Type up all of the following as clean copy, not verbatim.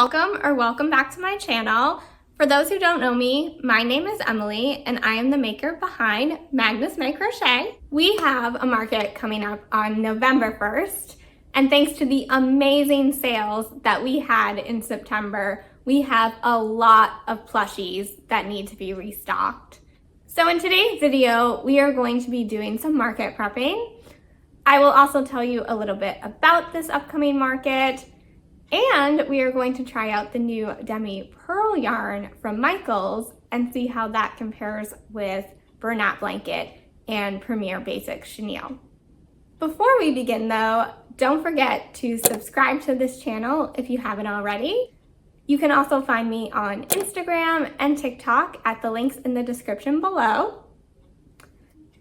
Welcome back to my channel. For those who don't know me, my name is Emily and I am the maker behind Magnus My Crochet. We have a market coming up on November 1st, and thanks to the amazing sales that we had in September, we have a lot of plushies that need to be restocked. So in today's video, we are going to be doing some market prepping. I will also tell you a little bit about this upcoming market, and we are going to try out the new Demi Purl yarn from Michaels and see how that compares with Bernat Blanket and Premier Basic Chenille. Before we begin though, don't forget to subscribe to this channel if you haven't already. You can also find me on Instagram and TikTok at the links in the description below.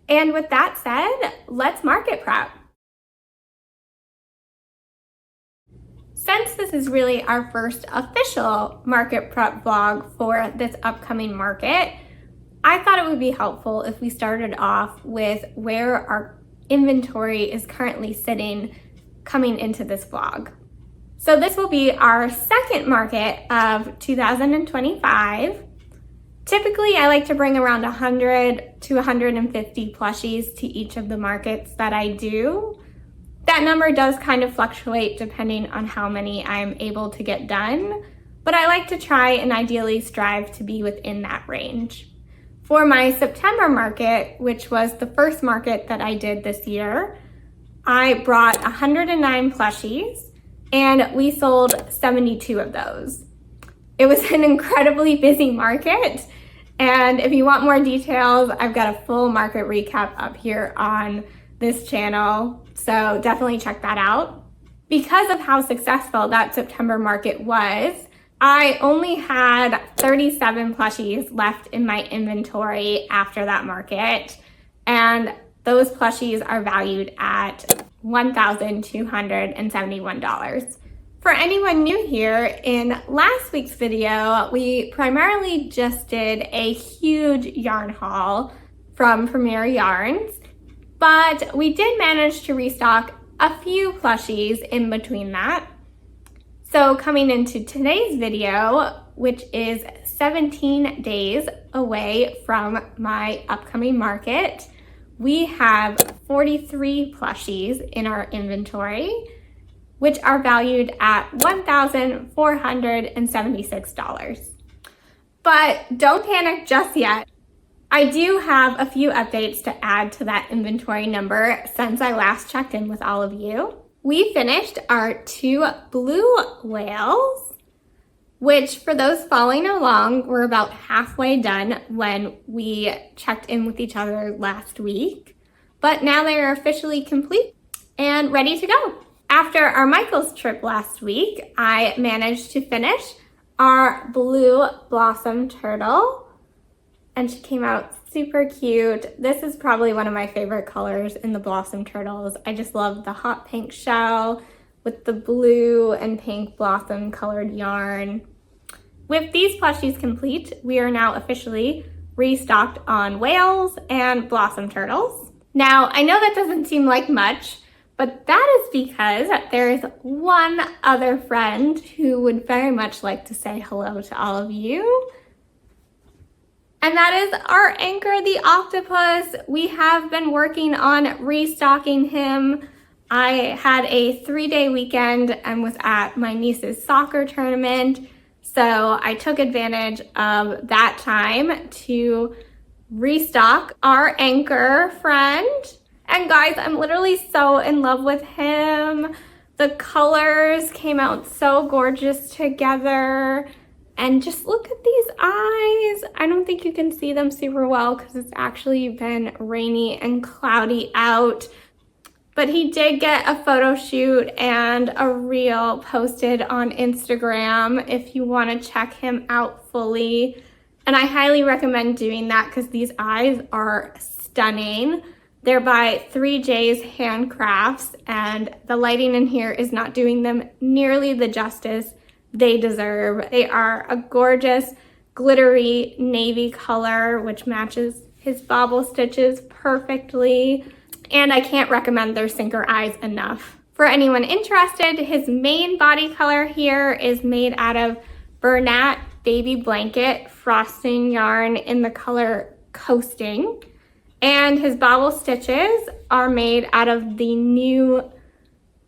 And with that said, let's market prep. Since this is really our first official market prep vlog for this upcoming market, I thought it would be helpful if we started off with where our inventory is currently sitting coming into this vlog. So this will be our second market of 2025. Typically, I like to bring around 100 to 150 plushies to each of the markets that I do. That number does kind of fluctuate depending on how many I'm able to get done, but I like to try and ideally strive to be within that range. For my September market, which was the first market that I did this year, I brought 109 plushies and we sold 72 of those. It was an incredibly busy market, and if you want more details, I've got a full market recap up here on this channel, so definitely check that out. Because of how successful that September market was, I only had 37 plushies left in my inventory after that market, and those plushies are valued at $1,271. For anyone new here, in last week's video, we primarily just did a huge yarn haul from Premier Yarns, but we did manage to restock a few plushies in between that. So coming into today's video, which is 17 days away from my upcoming market, we have 43 plushies in our inventory, which are valued at $1,476. But don't panic just yet. I do have a few updates to add to that inventory number since I last checked in with all of you. We finished our 2 blue whales, which for those following along, we're about halfway done when we checked in with each other last week. But now they are officially complete and ready to go. After our Michaels trip last week, I managed to finish our blue blossom turtle, and she came out super cute. This is probably one of my favorite colors in the blossom turtles. I just love the hot pink shell with the blue and pink blossom colored yarn. With these plushies complete, we are now officially restocked on whales and blossom turtles. Now, I know that doesn't seem like much, but that is because there is one other friend who would very much like to say hello to all of you. And that is our anchor, the octopus. We have been working on restocking him. I had a 3-day weekend and was at my niece's soccer tournament, so I took advantage of that time to restock our anchor friend. And guys, I'm literally so in love with him. The colors came out so gorgeous together. And just look at these eyes. I don't think you can see them super well because it's actually been rainy and cloudy out. But he did get a photo shoot and a reel posted on Instagram if you want to check him out fully. And I highly recommend doing that because these eyes are stunning. They're by 3J's Handcrafts, and the lighting in here is not doing them nearly the justice they deserve. They are a gorgeous glittery navy color, which matches his bobble stitches perfectly. And I can't recommend their sinker eyes enough. For For anyone interested, his main body color here is made out of Bernat Baby Blanket frosting yarn in the color Coasting. And his bobble stitches are made out of the new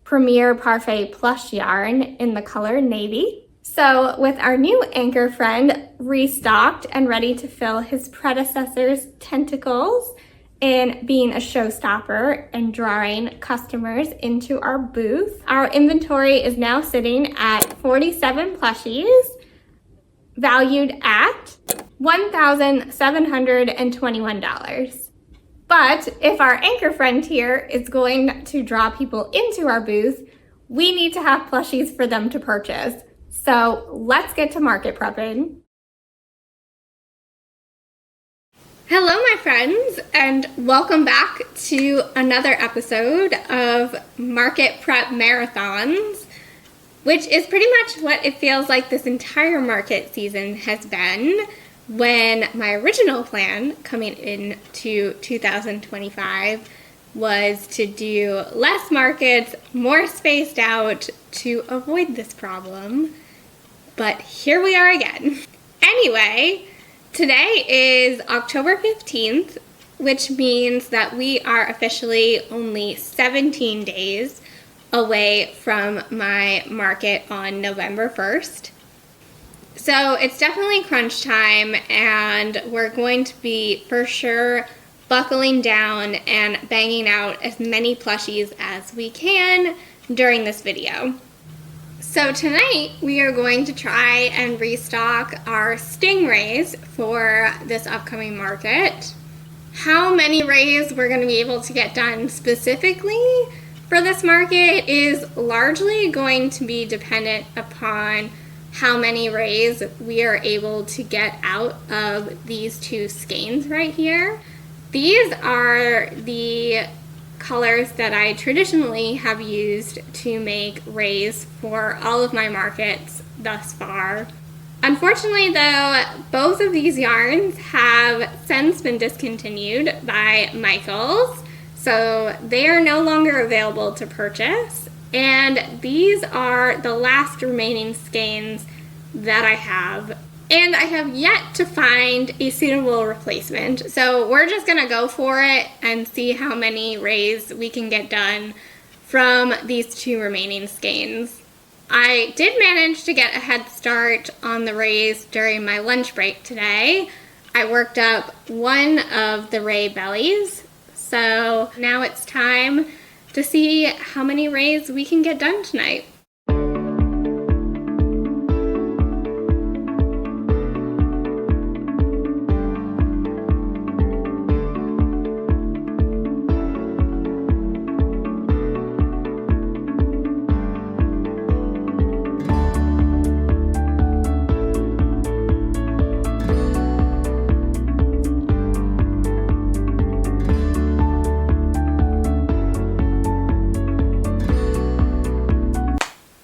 Premier Parfait plush yarn in the color Navy. So with our new anchor friend restocked and ready to fill his predecessor's tentacles in being a showstopper and drawing customers into our booth, our inventory is now sitting at 47 plushies, valued at $1,721. But if our anchor friend here is going to draw people into our booth, we need to have plushies for them to purchase. So let's get to market prepping. Hello, my friends, and welcome back to another episode of Market Prep Marathons, which is pretty much what it feels like this entire market season has been, when my original plan coming into 2025 was to do less markets, more spaced out to avoid this problem. But here we are again. Anyway, today is October 15th, which means that we are officially only 17 days away from my market on November 1st. So it's definitely crunch time, and we're going to be for sure buckling down and banging out as many plushies as we can during this video. So tonight we are going to try and restock our stingrays for this upcoming market. How many rays we're going to be able to get done specifically for this market is largely going to be dependent upon how many rays we are able to get out of these two skeins right here. These are the colors that I traditionally have used to make rays for all of my markets thus far. Unfortunately though, both of these yarns have since been discontinued by Michaels, so they are no longer available to purchase. And these are the last remaining skeins that I have. And I have yet to find a suitable replacement. So we're just gonna go for it and see how many rays we can get done from these two remaining skeins. I did manage to get a head start on the rays during my lunch break today. I worked up one of the ray bellies. So now it's time to see how many rays we can get done tonight.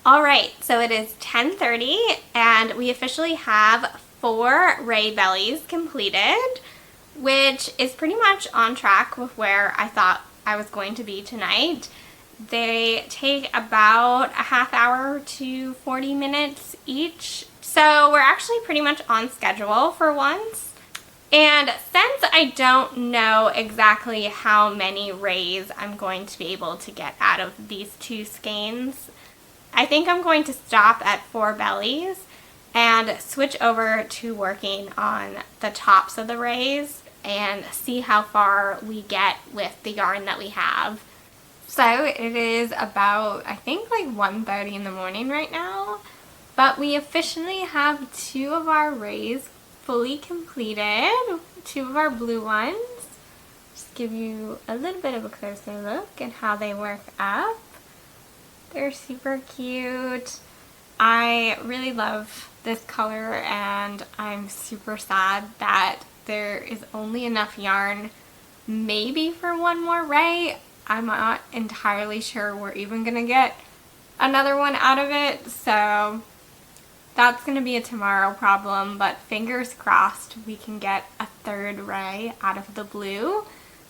All right, so it is 10:30 and we officially have 4 ray bellies completed, which is pretty much on track with where I thought I was going to be tonight. They take about a half hour to 40 minutes each, so we're actually pretty much on schedule for once. And since I don't know exactly how many rays I'm going to be able to get out of these two skeins, I think I'm going to stop at 4 bellies and switch over to working on the tops of the rays and see how far we get with the yarn that we have. So it is about, I think, like 1:30 in the morning right now, but we officially have 2 of our rays fully completed, 2 of our blue ones. Just give you a little bit of a closer look at how they work up. They're super cute. I really love this color, and I'm super sad that there is only enough yarn maybe for one more ray. I'm not entirely sure we're even gonna get another one out of it, so that's gonna be a tomorrow problem, but fingers crossed we can get a 3rd ray out of the blue,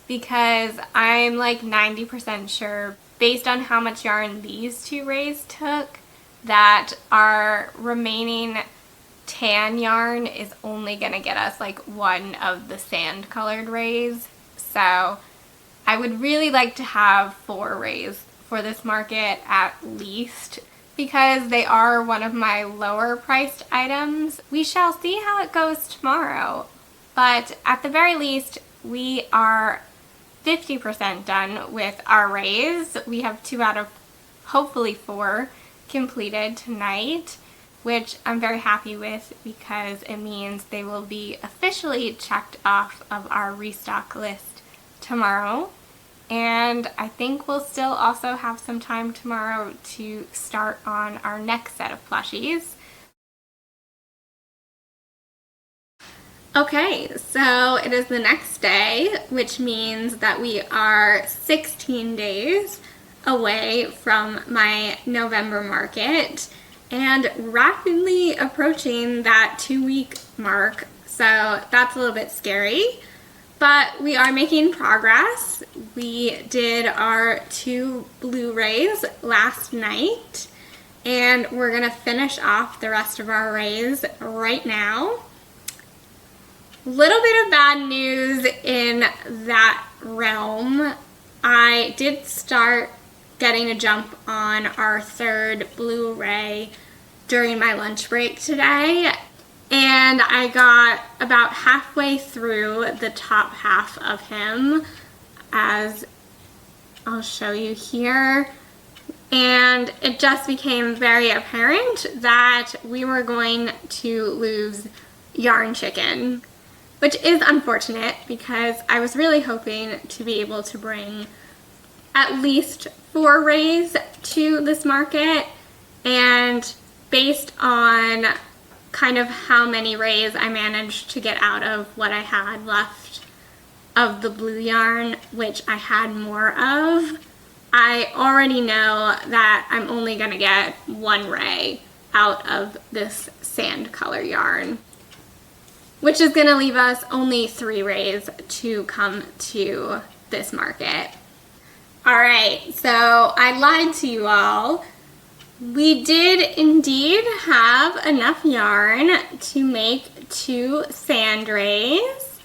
because I'm like 90% sure based on how much yarn these two rays took, that our remaining tan yarn is only gonna get us like one of the sand colored rays. So I would really like to have 4 rays for this market at least, because they are one of my lower priced items. We shall see how it goes tomorrow, but at the very least we are 50% done with our rays. We have 2 out of hopefully 4 completed tonight, which I'm very happy with because it means they will be officially checked off of our restock list tomorrow. And I think we'll still also have some time tomorrow to start on our next set of plushies. Okay, so it is the next day, which means that we are 16 days away from my November market and rapidly approaching that 2-week mark. So that's a little bit scary, but we are making progress. We did our 2 blue rays last night, and we're gonna finish off the rest of our rays right now. Little bit of bad news in that realm. I did start getting a jump on our 3rd blue ray during my lunch break today, and I got about halfway through the top half of him, as I'll show you here, and it just became very apparent that we were going to lose Yarn Chicken, which is unfortunate because I was really hoping to be able to bring at least 4 rays to this market, and based on kind of how many rays I managed to get out of what I had left of the blue yarn, which I had more of, I already know that I'm only going to get 1 ray out of this sand color yarn, which is going to leave us only 3 rays to come to this market. Alright, so I lied to you all. We did indeed have enough yarn to make 2 sand rays.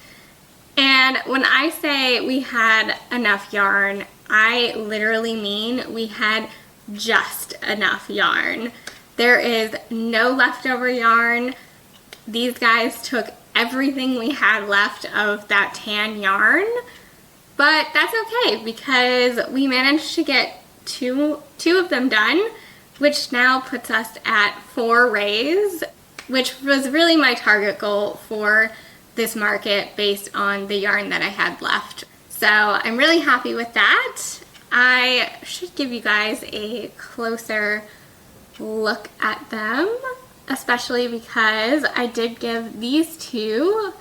And when I say we had enough yarn, I literally mean we had just enough yarn. There is no leftover yarn. These guys took everything we had left of that tan yarn, but that's okay because we managed to get two of them done, which now puts us at 4 rays, which was really my target goal for this market based on the yarn that I had left. So I'm really happy with that. I should give you guys a closer look at them, especially because I did give these 2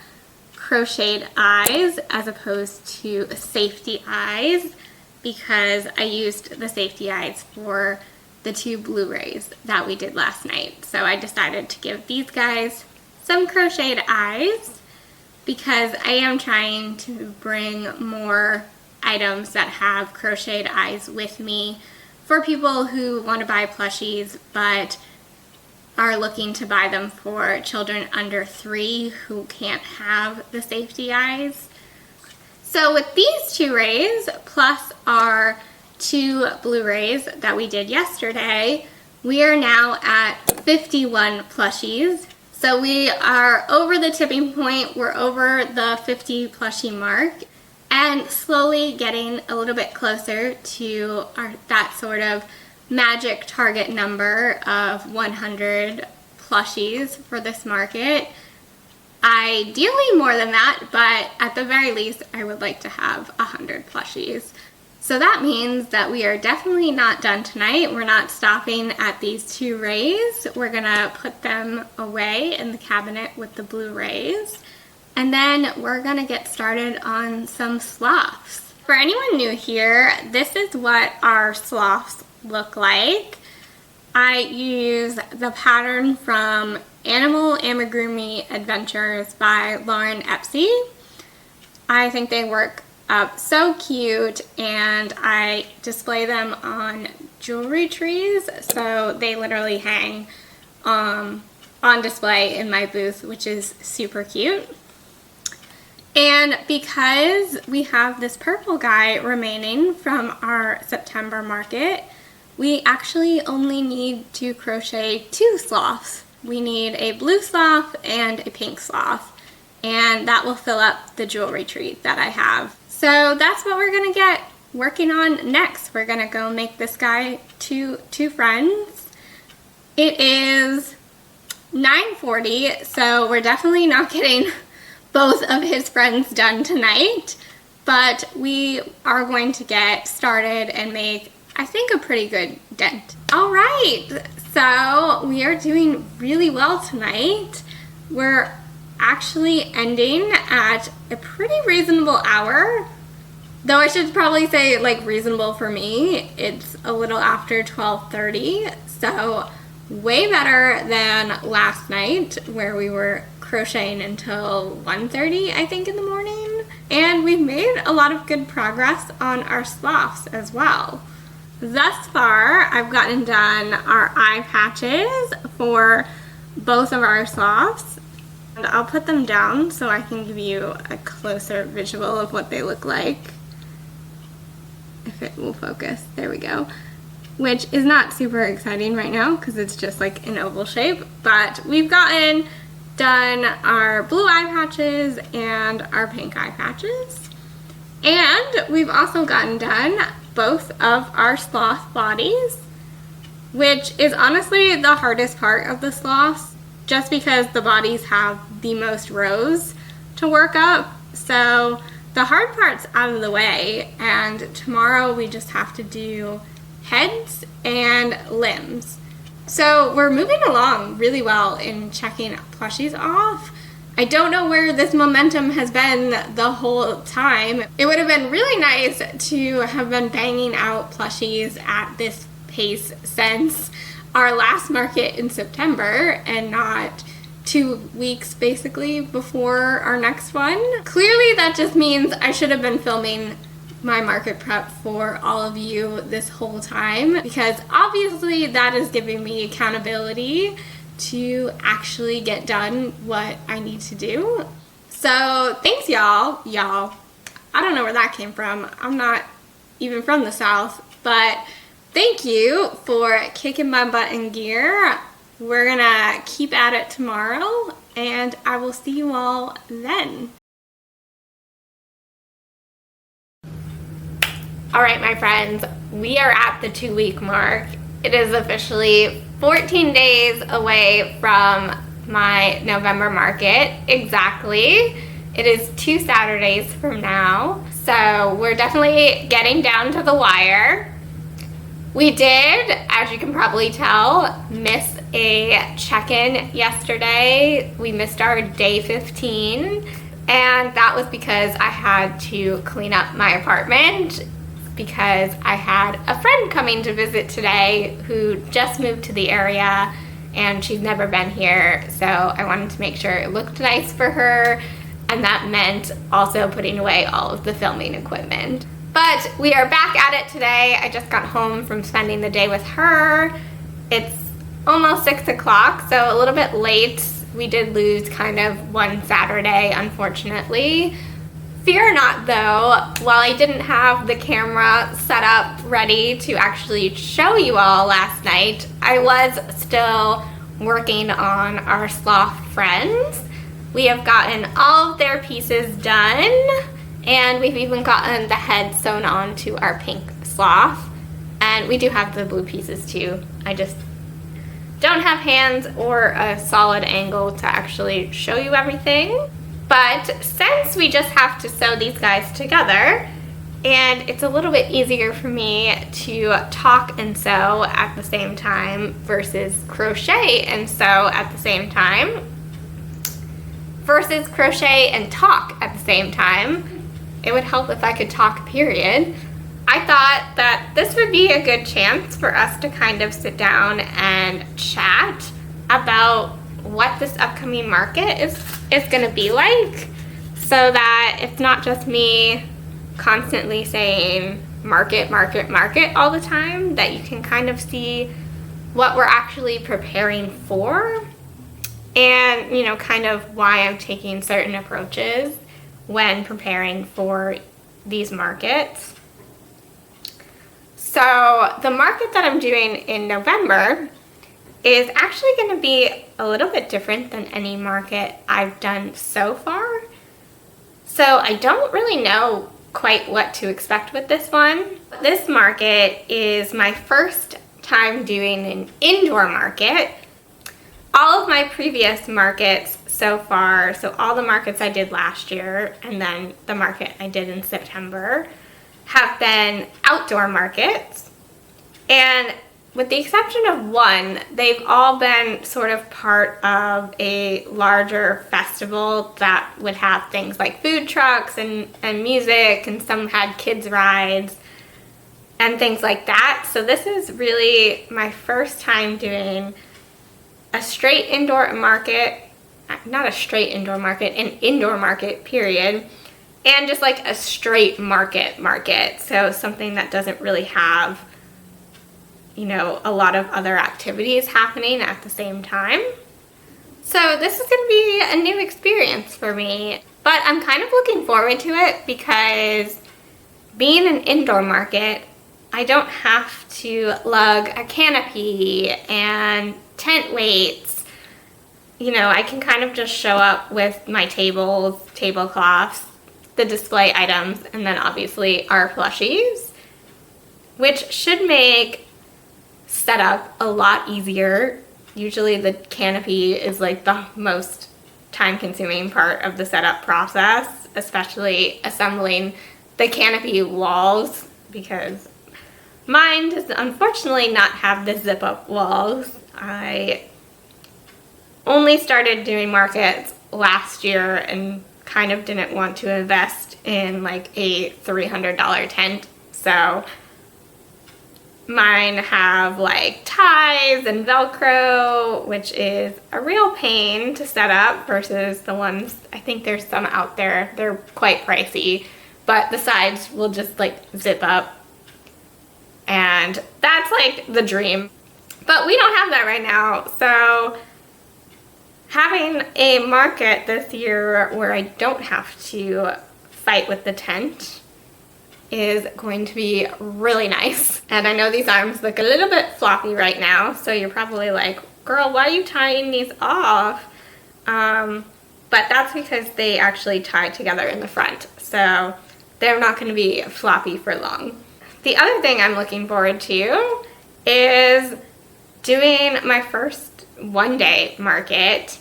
crocheted eyes as opposed to safety eyes, because I used the safety eyes for the 2 blue rays that we did last night. So I decided to give these guys some crocheted eyes because I am trying to bring more items that have crocheted eyes with me for people who want to buy plushies but are looking to buy them for children under 3 who can't have the safety eyes. So with these 2 rays plus our 2 blue rays that we did yesterday, we are now at 51 plushies. So we are over the tipping point, we're over the 50 plushie mark, and slowly getting a little bit closer to that sort of magic target number of 100 plushies for this market. Ideally more than that, but at the very least I would like to have 100 plushies. So that means that we are definitely not done tonight. We're not stopping at these 2 rays. We're gonna put them away in the cabinet with the blue rays. And then we're gonna get started on some sloths. For anyone new here, this is what our sloths look like. I use the pattern from Animal Amigurumi Adventures by Epsy. I think they work up so cute, and I display them on jewelry trees, so they literally hang on display in my booth, which is super cute. And because we have this purple guy remaining from our September market, we actually only need to crochet 2 sloths. We need a blue sloth and a pink sloth, and that will fill up the jewelry tree that I have. So that's what we're gonna get working on next. We're gonna go make this guy two friends. It is 9:40, so we're definitely not getting both of his friends done tonight, but we are going to get started and make, I think, a pretty good dent. All right, so we are doing really well tonight. We're actually ending at a pretty reasonable hour, though I should probably say like reasonable for me. It's a little after 12:30, so way better than last night where we were crocheting until 1:30, I think, in the morning. And we've made a lot of good progress on our sloths as well. Thus far, I've gotten done our eye patches for both of our sloths, and I'll put them down so I can give you a closer visual of what they look like. If it will focus, there we go. Which is not super exciting right now because it's just like an oval shape, but we've gotten done our blue eye patches and our pink eye patches. And we've also gotten done both of our sloth bodies, which is honestly the hardest part of the sloths, just because the bodies have the most rows to work up. So the hard part's out of the way, and tomorrow we just have to do heads and limbs. So we're moving along really well in checking plushies off. I don't know where this momentum has been the whole time. It would have been really nice to have been banging out plushies at this pace since our last market in September and not 2 weeks basically before our next one. Clearly that just means I should have been filming my market prep for all of you this whole time, because obviously that is giving me accountability to actually get done what I need to do. So thanks y'all. I don't know where that came from. I'm not even from the South, but thank you for kicking my butt in gear. We're gonna keep at it tomorrow, and I will see you all then. All right, my friends, we are at the 2-week mark. It is officially 14 days away from my November market, exactly. It is 2 Saturdays from now, so we're definitely getting down to the wire. We did, as you can probably tell, miss a check-in yesterday. We missed our day 15, and that was because I had to clean up my apartment, because I had a friend coming to visit today who just moved to the area and she's never been here, so I wanted to make sure it looked nice for her, and that meant also putting away all of the filming equipment. But we are back at it today. I just got home from spending the day with her. It's almost 6 o'clock, so a little bit late. We did lose kind of one Saturday, unfortunately. Fear not though, while I didn't have the camera set up ready to actually show you all last night, I was still working on our sloth friends. We have gotten all of their pieces done, and we've even gotten the head sewn on to our pink sloth. And we do have the blue pieces too. I just don't have hands or a solid angle to actually show you everything. But since we just have to sew these guys together, and it's a little bit easier for me to talk and sew at the same time versus crochet and sew at the same time, versus crochet and talk at the same time, it would help if I could talk, period. I thought that this would be a good chance for us to kind of sit down and chat about what this upcoming market is going to be like, so that it's not just me constantly saying market, market, market all the time, that you can kind of see what we're actually preparing for, and, you know, kind of why I'm taking certain approaches when preparing for these markets. So the market that I'm doing in November is actually going to be a little bit different than any market I've done so far. So I don't really know quite what to expect with this one. This market is my first time doing an indoor market. All of my previous markets so far, so all the markets I did last year and then the market I did in September, have been outdoor markets. And with the exception of one, they've all been sort of part of a larger festival that would have things like food trucks and music, and some had kids rides and things like that. So this is really my first time doing a straight indoor market, not a straight indoor market, an indoor market, period, and just like a straight market. So something that doesn't really have, you know, a lot of other activities happening at the same time. So this is going to be a new experience for me, but I'm kind of looking forward to it because being an indoor market, I don't have to lug a canopy and tent weights. You know, I can kind of just show up with my tables, tablecloths, the display items, and then obviously our plushies, which should make setup a lot easier. Usually the canopy is like the most time-consuming part of the setup process, especially assembling the canopy walls, because mine does unfortunately not have the zip-up walls. I only started doing markets last year and kind of didn't want to invest in like a $300 tent, so mine have like ties and Velcro, which is a real pain to set up versus the ones, I think there's some out there, they're quite pricey, but the sides will just like zip up, and that's like the dream. But we don't have that right now, so having a market this year where I don't have to fight with the tent is going to be really nice. And I know these arms look a little bit floppy right now, so you're probably like, girl, why are you tying these off? But that's because they actually tie together in the front, so they're not going to be floppy for long. The other thing I'm looking forward to is doing my first one-day market.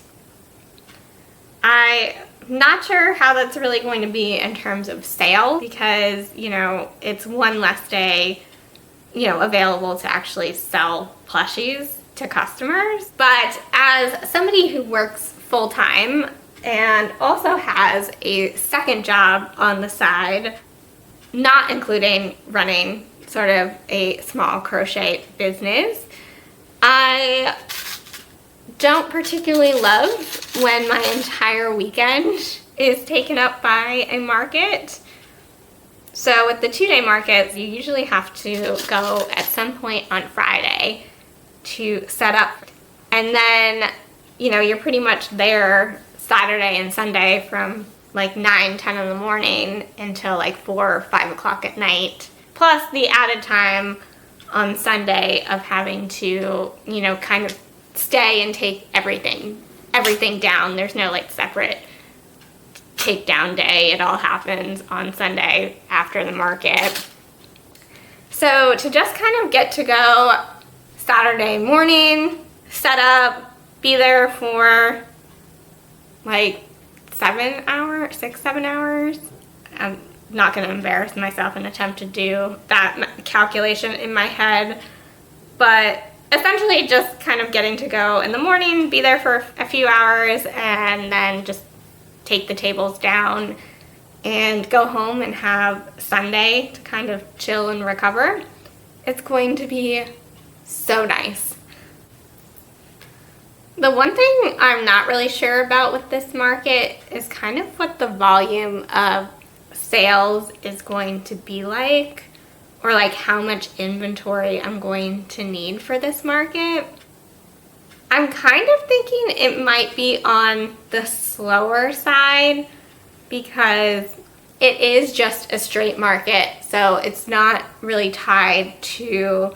I'm not sure how that's really going to be in terms of sale because, you know, it's one less day, you know, available to actually sell plushies to customers. But as somebody who works full-time and also has a second job on the side, not including running sort of a small crochet business, I don't particularly love when my entire weekend is taken up by a market. So with the 2-day markets, you usually have to go at some point on Friday to set up. And then, you know, you're pretty much there Saturday and Sunday from like 9, 10 in the morning until like 4 or 5 o'clock at night. Plus the added time on Sunday of having to, you know, kind of stay and take everything down. There's no like separate takedown day. It all happens on Sunday after the market. So to just kind of get to go Saturday morning, set up, be there for like 7 hours. I'm not going to embarrass myself and attempt to do that calculation in my head, but essentially just kind of getting to go in the morning, be there for a few hours, and then just take the tables down and go home and have Sunday to kind of chill and recover. It's going to be so nice. The one thing I'm not really sure about with this market is kind of what the volume of sales is going to be like, or like how much inventory I'm going to need for this market. I'm kind of thinking it might be on the slower side because it is just a straight market, so it's not really tied to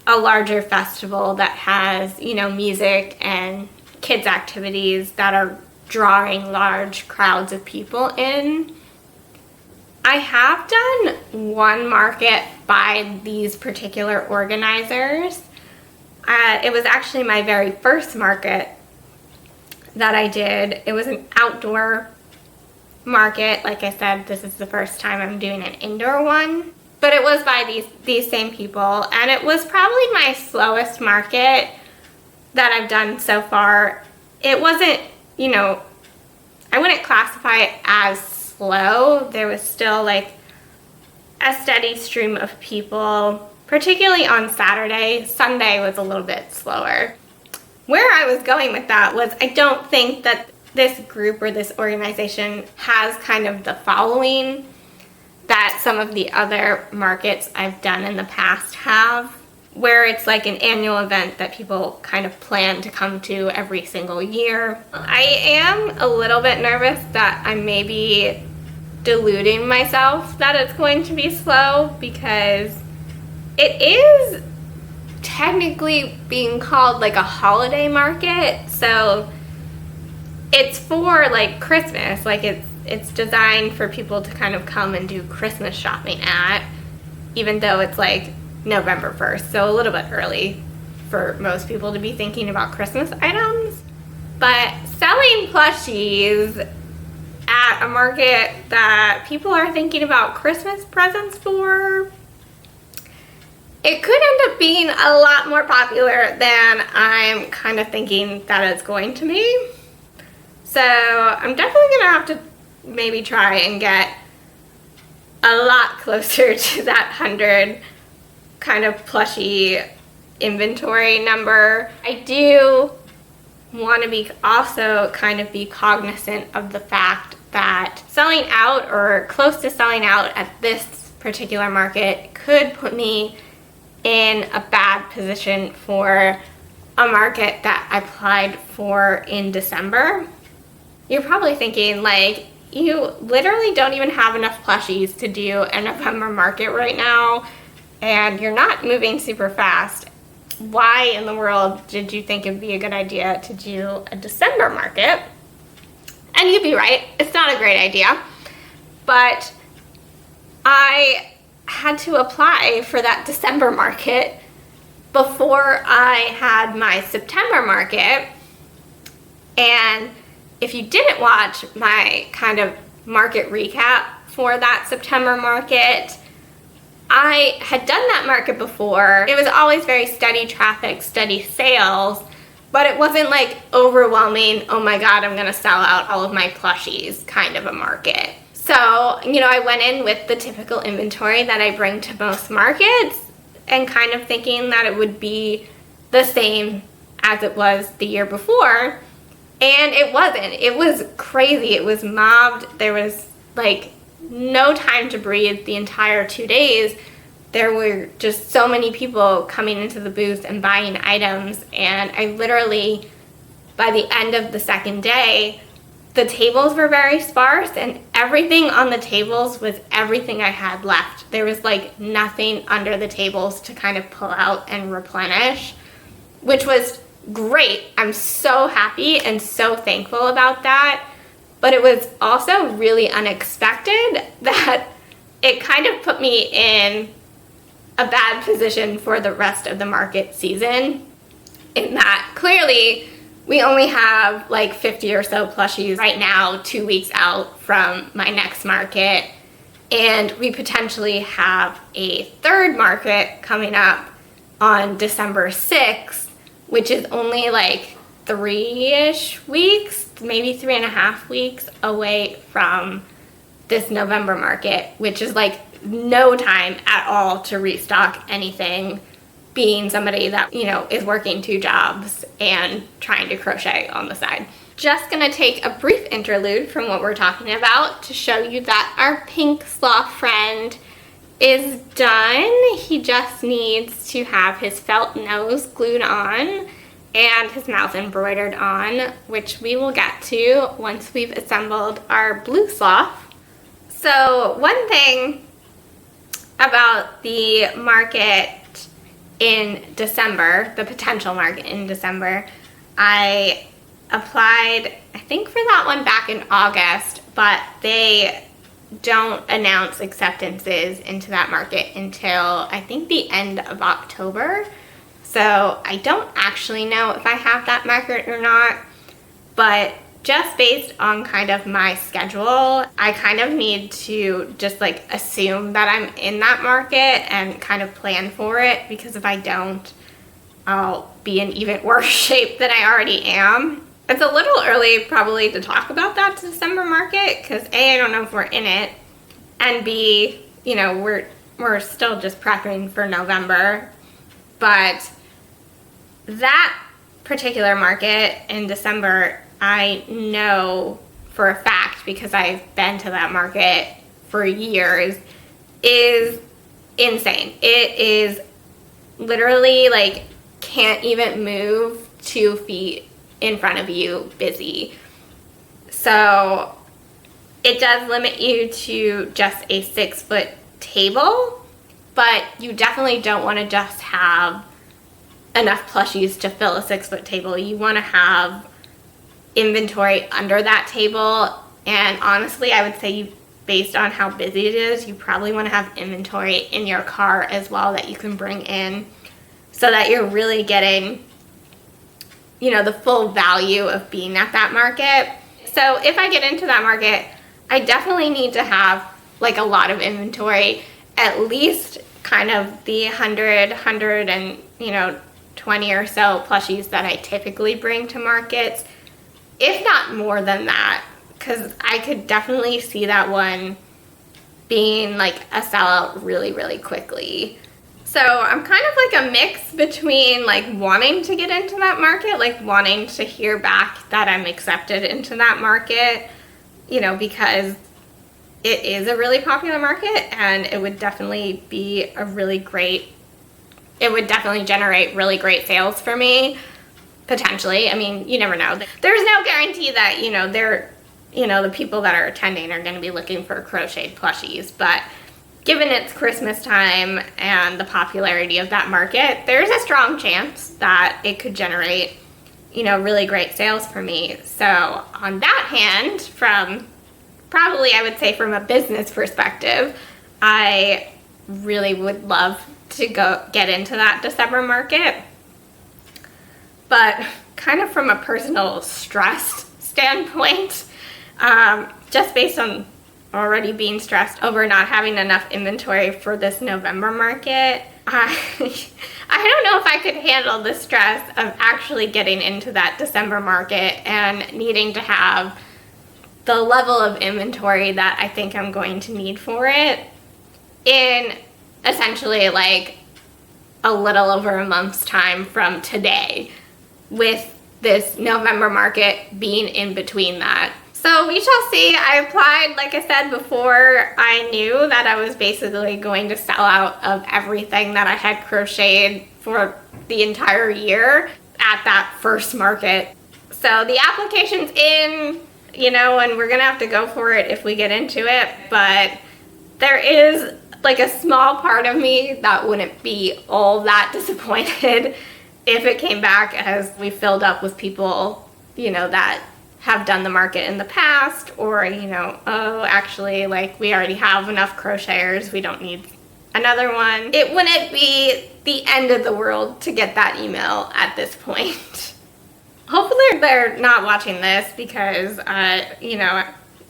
a larger festival that has, you know, music and kids activities that are drawing large crowds of people in. I have done one market by these particular organizers. It was actually my very first market that I did. It was an outdoor market. Like I said, this is the first time I'm doing an indoor one. But it was by these same people, and it was probably my slowest market that I've done so far. It wasn't, you know, I wouldn't classify it as slow. There was still like a steady stream of people, particularly on Saturday. Sunday was a little bit slower. Where I was going with that was I don't think that this group or this organization has kind of the following that some of the other markets I've done in the past have, where it's like an annual event that people kind of plan to come to every single year. I am a little bit nervous that I may be deluding myself that it's going to be slow, because it is technically being called like a holiday market, so it's for like Christmas, like it's designed for people to kind of come and do Christmas shopping at, even though it's like November 1st, so a little bit early for most people to be thinking about Christmas items. But selling plushies at a market that people are thinking about Christmas presents for, it could end up being a lot more popular than I'm kind of thinking that it's going to be. So I'm definitely gonna have to maybe try and get a lot closer to that 100 kind of plushie inventory number. I do want to be also kind of be cognizant of the fact that selling out or close to selling out at this particular market could put me in a bad position for a market that I applied for in December. You're probably thinking, like, you literally don't even have enough plushies to do a November market right now, and you're not moving super fast. Why in the world did you think it'd be a good idea to do a December market? And you'd be right, it's not a great idea, but I had to apply for that December market before I had my September market. And if you didn't watch my kind of market recap for that September market, I had done that market before. It was always very steady traffic, steady sales, but it wasn't like overwhelming, oh my god, I'm gonna sell out all of my plushies kind of a market. So, you know, I went in with the typical inventory that I bring to most markets and kind of thinking that it would be the same as it was the year before. And it wasn't. It was crazy. It was mobbed. There was like no time to breathe the entire 2 days. There were just so many people coming into the booth and buying items, and I literally, by the end of the second day, the tables were very sparse, and everything on the tables was everything I had left. There was like nothing under the tables to kind of pull out and replenish, which was great. I'm so happy and so thankful about that. But it was also really unexpected that it kind of put me in a bad position for the rest of the market season, in that clearly we only have like 50 or so plushies right now, 2 weeks out from my next market, and we potentially have a third market coming up on December 6th, which is only like 3-ish weeks, maybe 3.5 weeks away from this November market, which is like no time at all to restock anything, being somebody that, you know, is working 2 jobs and trying to crochet on the side. Just gonna take a brief interlude from what we're talking about to show you that our pink sloth friend is done. He just needs to have his felt nose glued on and his mouth embroidered on, which we will get to once we've assembled our blue sloth. So one thing about the market in December, the potential market in December, I applied, I think, for that one back in August, but they don't announce acceptances into that market until I think the end of October. So I don't actually know if I have that market or not, but just based on kind of my schedule, I kind of need to just like assume that I'm in that market and kind of plan for it, because if I don't, I'll be in even worse shape than I already am. It's a little early probably to talk about that December market, because A, I don't know if we're in it, and B, you know, we're still just prepping for November. But that particular market in December, I know for a fact, because I've been to that market for years, is insane. It is literally like can't even move 2 feet in front of you busy. So it does limit you to just a 6-foot table, but you definitely don't want to just have enough plushies to fill a 6-foot table. You want to have inventory under that table, and honestly, I would say based on how busy it is, you probably want to have inventory in your car as well that you can bring in, so that you're really getting, you know, the full value of being at that market. So if I get into that market, I definitely need to have like a lot of inventory, at least kind of the 100 and, you know, 20 or so plushies that I typically bring to markets, if not more than that, because I could definitely see that one being like a sellout really, really quickly. So I'm kind of like a mix between like wanting to get into that market, like wanting to hear back that I'm accepted into that market, you know, because it is a really popular market and it would definitely be a really great, it would definitely generate really great sales for me, potentially. I mean, you never know. There's no guarantee that, you know, the people that are attending are going to be looking for crocheted plushies, but given it's Christmas time and the popularity of that market, there's a strong chance that it could generate, you know, really great sales for me. So on that hand, from probably, I would say from a business perspective, I really would love to go get into that December market. But kind of from a personal stress standpoint, just based on already being stressed over not having enough inventory for this November market, I don't know if I could handle the stress of actually getting into that December market and needing to have the level of inventory that I think I'm going to need for it in essentially like a little over a month's time from today, with this November market being in between that. So we shall see. I applied, like I said before, I knew that I was basically going to sell out of everything that I had crocheted for the entire year at that first market. So the application's in, you know, and we're gonna have to go for it if we get into it, but there is like a small part of me that wouldn't be all that disappointed if it came back as we filled up with people, you know, that have done the market in the past, or, you know, oh, actually, like, we already have enough crocheters, we don't need another one. It wouldn't be the end of the world to get that email at this point. Hopefully they're not watching this because, you know,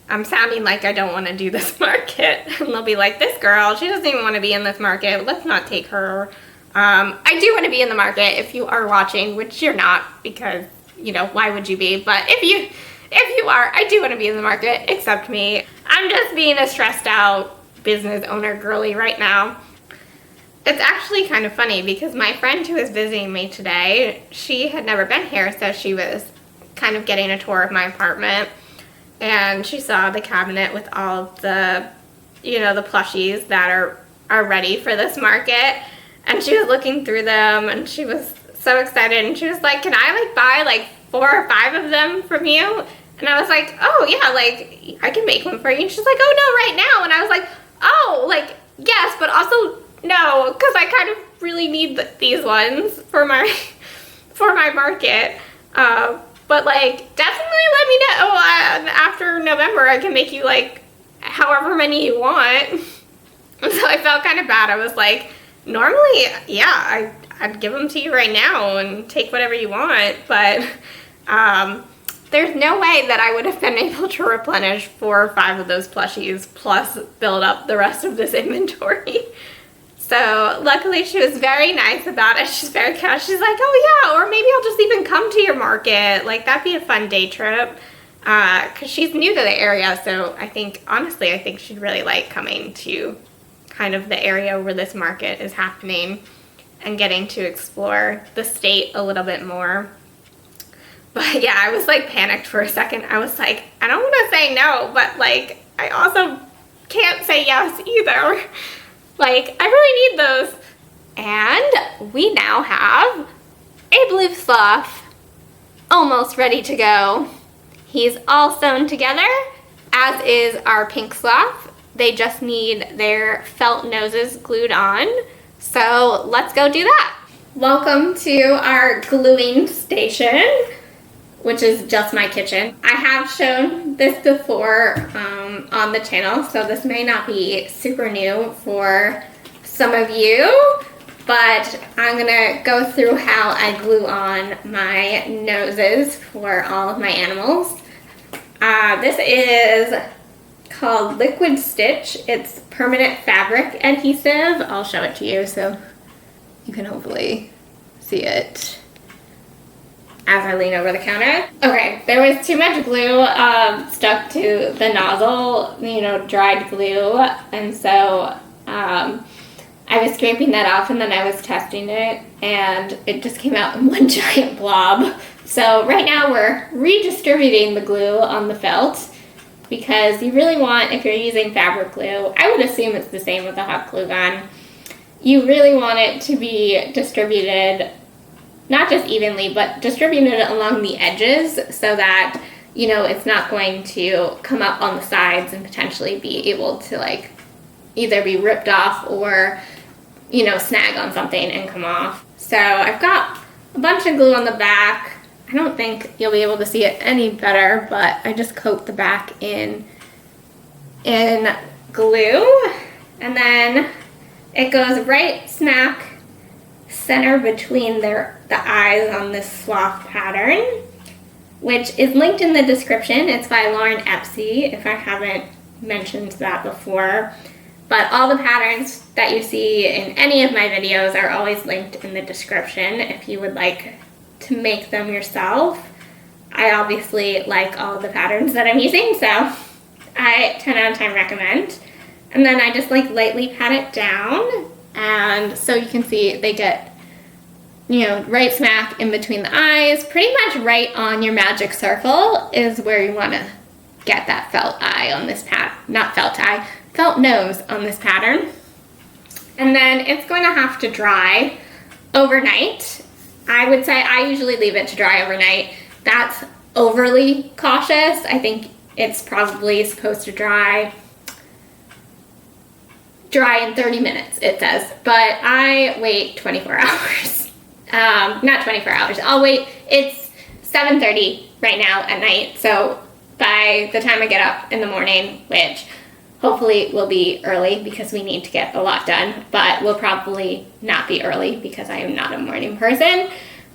I'm sounding like I don't want to do this market. And they'll be like, this girl, she doesn't even want to be in this market. Let's not take her. I do want to be in the market if you are watching, which you're not, because, you know, why would you be? But if you are, I do want to be in the market. Accept me. I'm just being a stressed out business owner girly right now. It's actually kind of funny because my friend who was visiting me today, she had never been here, so she was kind of getting a tour of my apartment, and she saw the cabinet with all of the, you know, the plushies that are ready for this market, and she was looking through them, and she was so excited, and she was like, can I like buy like 4 or 5 of them from you? And I was like, oh yeah, like I can make one for you. And she's like, oh no, right now. And I was like, oh, like yes, but also no, because I kind of really need these ones for my market. But like definitely let me know. After November I can make you like however many you want. And so I felt kind of bad. I was like, normally, yeah, I'd give them to you right now and take whatever you want, but there's no way that I would have been able to replenish 4 or 5 of those plushies plus build up the rest of this inventory. So luckily she was very nice about it. She's very kind. She's like, oh yeah, or maybe I'll just even come to your market. Like that'd be a fun day trip. Because she's new to the area, so I think, honestly, I think she'd really like coming to kind of the area where this market is happening and getting to explore the state a little bit more. But yeah, I was like panicked for a second. I was like, I don't want to say no, but like I also can't say yes either. Like I really need those. And we now have a blue sloth almost ready to go. He's all sewn together, as is our pink sloth. They just need their felt noses glued on. So let's go do that. Welcome to our gluing station, which is just my kitchen. I have shown this before on the channel, so this may not be super new for some of you, but I'm gonna go through how I glue on my noses for all of my animals. This is called Liquid Stitch. It's permanent fabric adhesive. I'll show it to you so you can hopefully see it as I lean over the counter. Okay, there was too much glue stuck to the nozzle, you know, dried glue, and so I was scraping that off and then I was testing it and it just came out in one giant blob. So right now we're redistributing the glue on the felt because you really want, if you're using fabric glue, I would assume it's the same with the hot glue gun, you really want it to be distributed, not just evenly, but distributed along the edges so that, you know, it's not going to come up on the sides and potentially be able to like either be ripped off or, you know, snag on something and come off. So I've got a bunch of glue on the back. I don't think you'll be able to see it any better, but I just coat the back in glue, and then it goes right smack center between the eyes on this sloth pattern, which is linked in the description. It's by Epsy, if I haven't mentioned that before. But all the patterns that you see in any of my videos are always linked in the description if you would like to make them yourself. I obviously like all of the patterns that I'm using, so I 10 out of 10 recommend. And then I just like lightly pat it down, and so you can see they get, you know, right smack in between the eyes, pretty much right on your magic circle is where you want to get that felt eye on this felt nose on this pattern. And then it's going to have to dry overnight. I would say I usually leave it to dry overnight. That's overly cautious. I think it's probably supposed to dry in 30 minutes, it says, but I wait 24 hours. Not 24 hours, I'll wait. It's 7:30 right now at night, so by the time I get up in the morning, which hopefully will be early because we need to get a lot done, but will probably not be early because I am not a morning person,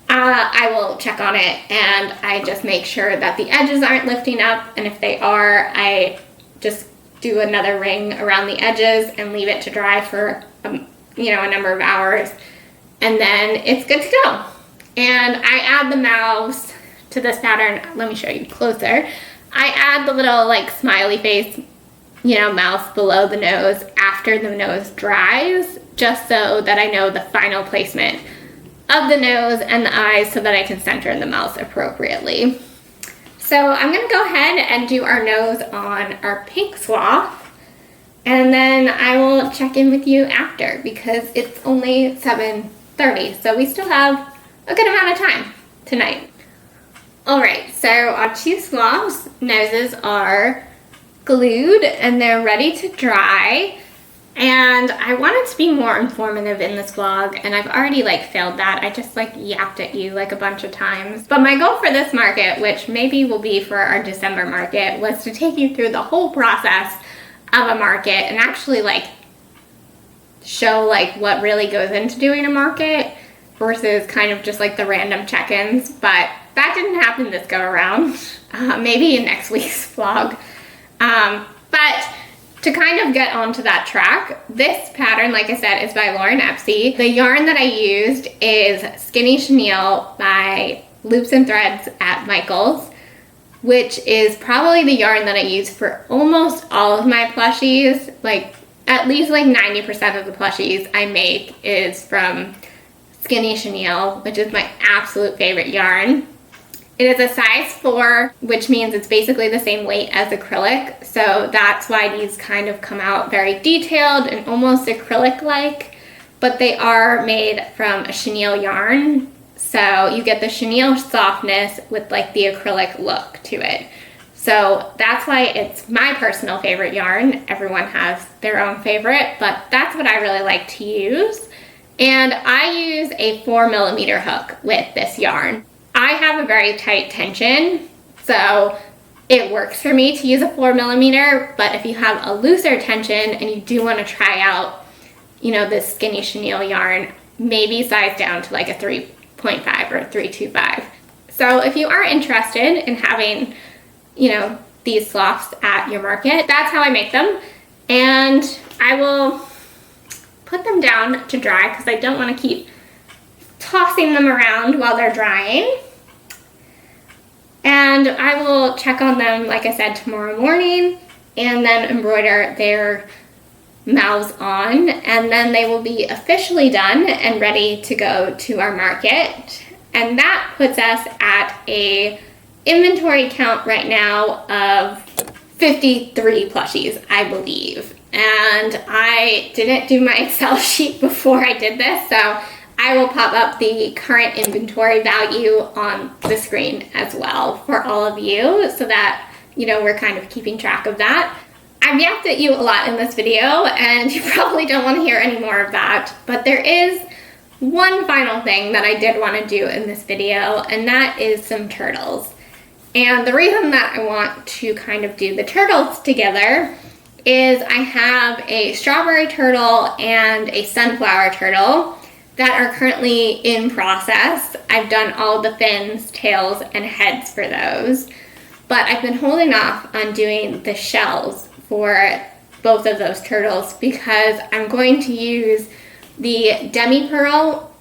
I will check on it and I just make sure that the edges aren't lifting up, and if they are, I just do another ring around the edges and leave it to dry for you know, a number of hours, and then it's good to go. And I add the mouths to this pattern. Let me show you closer. I add the little like smiley face, you know, mouth below the nose after the nose dries, just so that I know the final placement of the nose and the eyes so that I can center the mouth appropriately. So I'm gonna go ahead and do our nose on our pink sloth, and then I will check in with you after because it's only 7:30, so we still have a good amount of time tonight. Alright, so our two sloths' noses are glued and they're ready to dry. And I wanted to be more informative in this vlog, and I've already failed that. I just yapped at you a bunch of times. But my goal for this market, which maybe will be for our December market, was to take you through the whole process of a market and actually show what really goes into doing a market versus kind of just the random check-ins. But that didn't happen this go around. Maybe in next week's vlog. But to kind of get onto that track, this pattern, like I said, is by Epsy. The yarn that I used is Skinny Chenille by Loops and Threads at Michael's, which is probably the yarn that I use for almost all of my plushies. At least 90% of the plushies I make is from Skinny Chenille, which is my absolute favorite yarn. It is a size 4, which means it's basically the same weight as acrylic, so that's why these kind of come out very detailed and almost acrylic-like, but they are made from a chenille yarn, so you get the chenille softness with the acrylic look to it. So that's why it's my personal favorite yarn. Everyone has their own favorite, but that's what I really like to use. And I use a 4mm hook with this yarn. I have a very tight tension, so it works for me to use a 4mm, but if you have a looser tension and you do want to try out, this Skinny Chenille yarn, maybe size down to a 3.5 or 3.25. So if you are interested in having, these sloths at your market, that's how I make them. And I will put them down to dry because I don't want to keep tossing them around while they're drying. And I will check on them, like I said, tomorrow morning, and then embroider their mouths on, and then they will be officially done and ready to go to our market. And that puts us at a inventory count right now of 53 plushies, I believe. And I didn't do my Excel sheet before I did this, so I will pop up the current inventory value on the screen as well for all of you so that, we're kind of keeping track of that. I've yapped at you a lot in this video and you probably don't want to hear any more of that, but there is one final thing that I did want to do in this video, and that is some turtles. And the reason that I want to kind of do the turtles together is I have a strawberry turtle and a sunflower turtle that are currently in process. I've done all the fins, tails, and heads for those, but I've been holding off on doing the shells for both of those turtles because I'm going to use the Demi Purl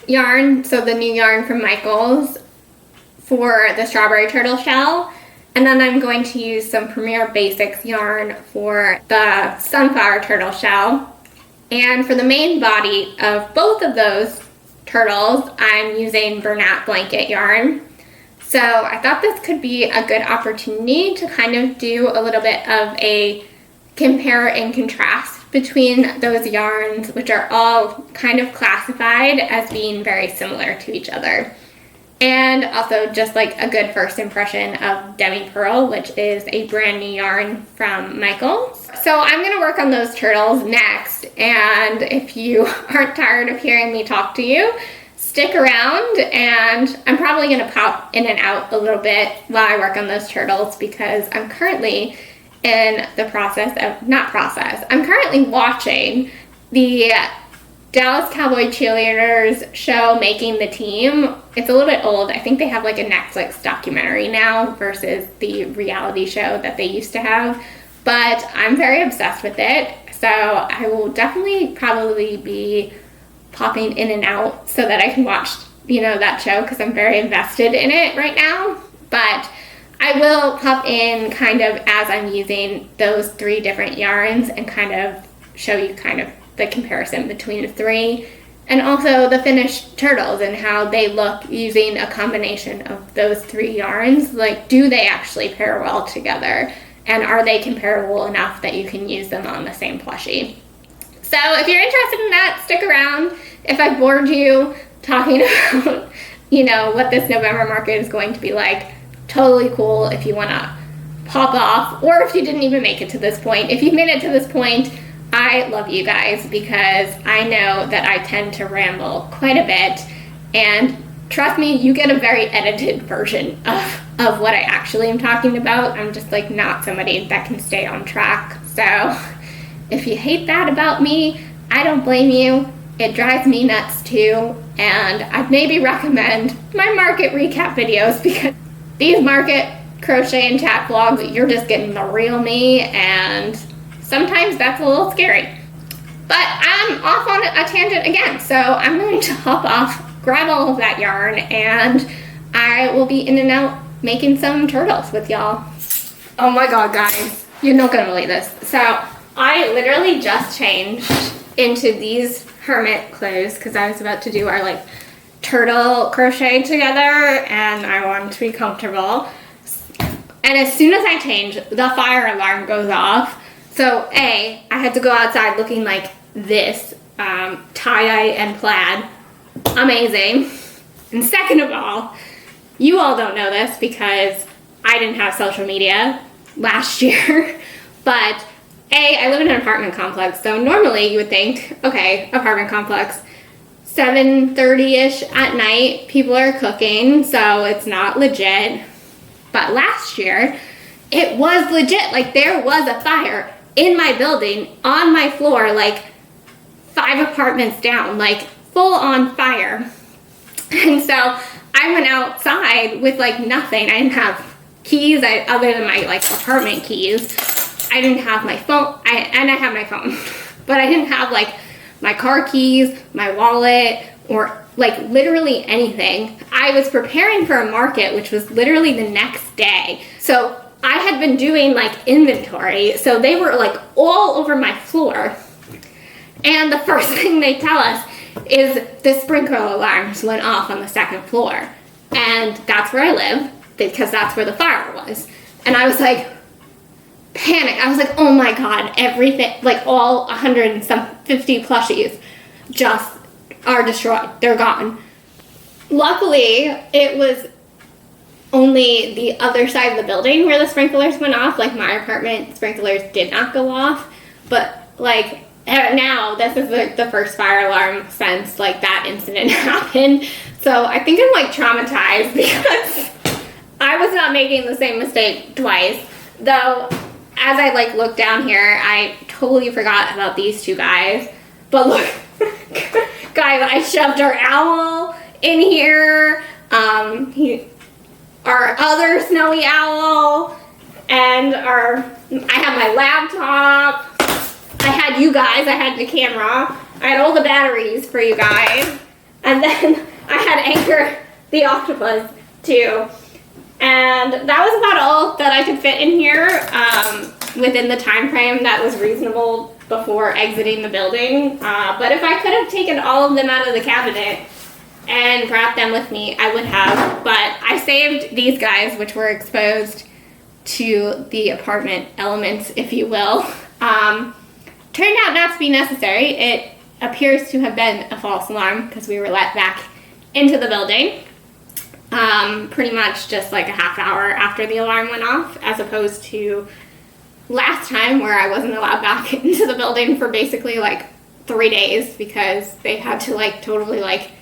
yarn, so the new yarn from Michael's, for the strawberry turtle shell, and then I'm going to use some Premier Basics yarn for the sunflower turtle shell. And for the main body of both of those turtles, I'm using Bernat blanket yarn. So I thought this could be a good opportunity to kind of do a little bit of a compare and contrast between those yarns, which are all kind of classified as being very similar to each other. And also just a good first impression of Demi Purl, which is a brand new yarn from Michael's. So I'm going to work on those turtles next, and if you aren't tired of hearing me talk to you, stick around, and I'm probably going to pop in and out a little bit while I work on those turtles because I'm currently in the I'm currently watching the Dallas Cowboy Cheerleaders show Making the Team. It's a little bit old. I think they have a Netflix documentary now versus the reality show that they used to have. But I'm very obsessed with it. So I will definitely probably be popping in and out so that I can watch, that show because I'm very invested in it right now. But I will pop in kind of as I'm using those 3 different yarns and kind of show you kind of the comparison between the 3 and also the finished turtles and how they look using a combination of those 3 yarns. Like, do they actually pair well together? And are they comparable enough that you can use them on the same plushie? So if you're interested in that, stick around. If I bored you talking about, you know, what this November market is going to be like, totally cool if you want to pop off, or if you didn't even make it to this point. If you've made it to this point, I love you guys, because I know that I tend to ramble quite a bit, and trust me, you get a very edited version of what I actually am talking about. I'm just like not somebody that can stay on track. So if you hate that about me, I don't blame you. It drives me nuts too, and I'd maybe recommend my market recap videos, because these market crochet and chat vlogs, you're just getting the real me, and sometimes that's a little scary. But I'm off on a tangent again, so I'm going to hop off, grab all of that yarn, and I will be in and out making some turtles with y'all. Oh my god, guys, you're not gonna believe this. So I literally just changed into these hermit clothes because I was about to do our like turtle crochet together, and I wanted to be comfortable. And as soon as I change, the fire alarm goes off. So A, I had to go outside looking like this, tie-dye and plaid. Amazing. And second of all, you all don't know this because I didn't have social media last year, but A, I live in an apartment complex, so normally you would think, okay, apartment complex, 7:30-ish at night, people are cooking, so it's not legit. But last year, it was legit. Like, there was a fire in my building, on my floor, like 5 apartments down, like full on fire. And so I went outside with like nothing. I didn't have keys other than my like apartment keys. I didn't have my phone, and I have my phone, but I didn't have like my car keys, my wallet, or like literally anything. I was preparing for a market, which was literally the next day. So I had been doing like inventory, so they were like all over my floor. And the first thing they tell us is the sprinkler alarms went off on the 2nd floor. And that's where I live, because that's where the fire was. And I was like, panic. I was like, oh my god, everything, like all 150 plushies just are destroyed. They're gone. Luckily, it was only the other side of the building where the sprinklers went off. Like, my apartment sprinklers did not go off, but like now this is the first fire alarm since like that incident happened. So I think I'm like traumatized because I was not making the same mistake twice. Though, as I like look down here, I totally forgot about these 2 guys. But look, guys, I shoved our owl in here. Our other snowy owl, and I have my laptop. I had you guys. I had the camera. I had all the batteries for you guys, and then I had Anchor the octopus too. And that was about all that I could fit in here within the time frame that was reasonable before exiting the building. But if I could have taken all of them out of the cabinet and brought them with me, I would have. But I saved these guys, which were exposed to the apartment elements, if you will. Turned out not to be necessary. It appears to have been a false alarm because we were let back into the building. Pretty much just like a half hour after the alarm went off, as opposed to last time where I wasn't allowed back into the building for basically like 3 days because they had to like totally like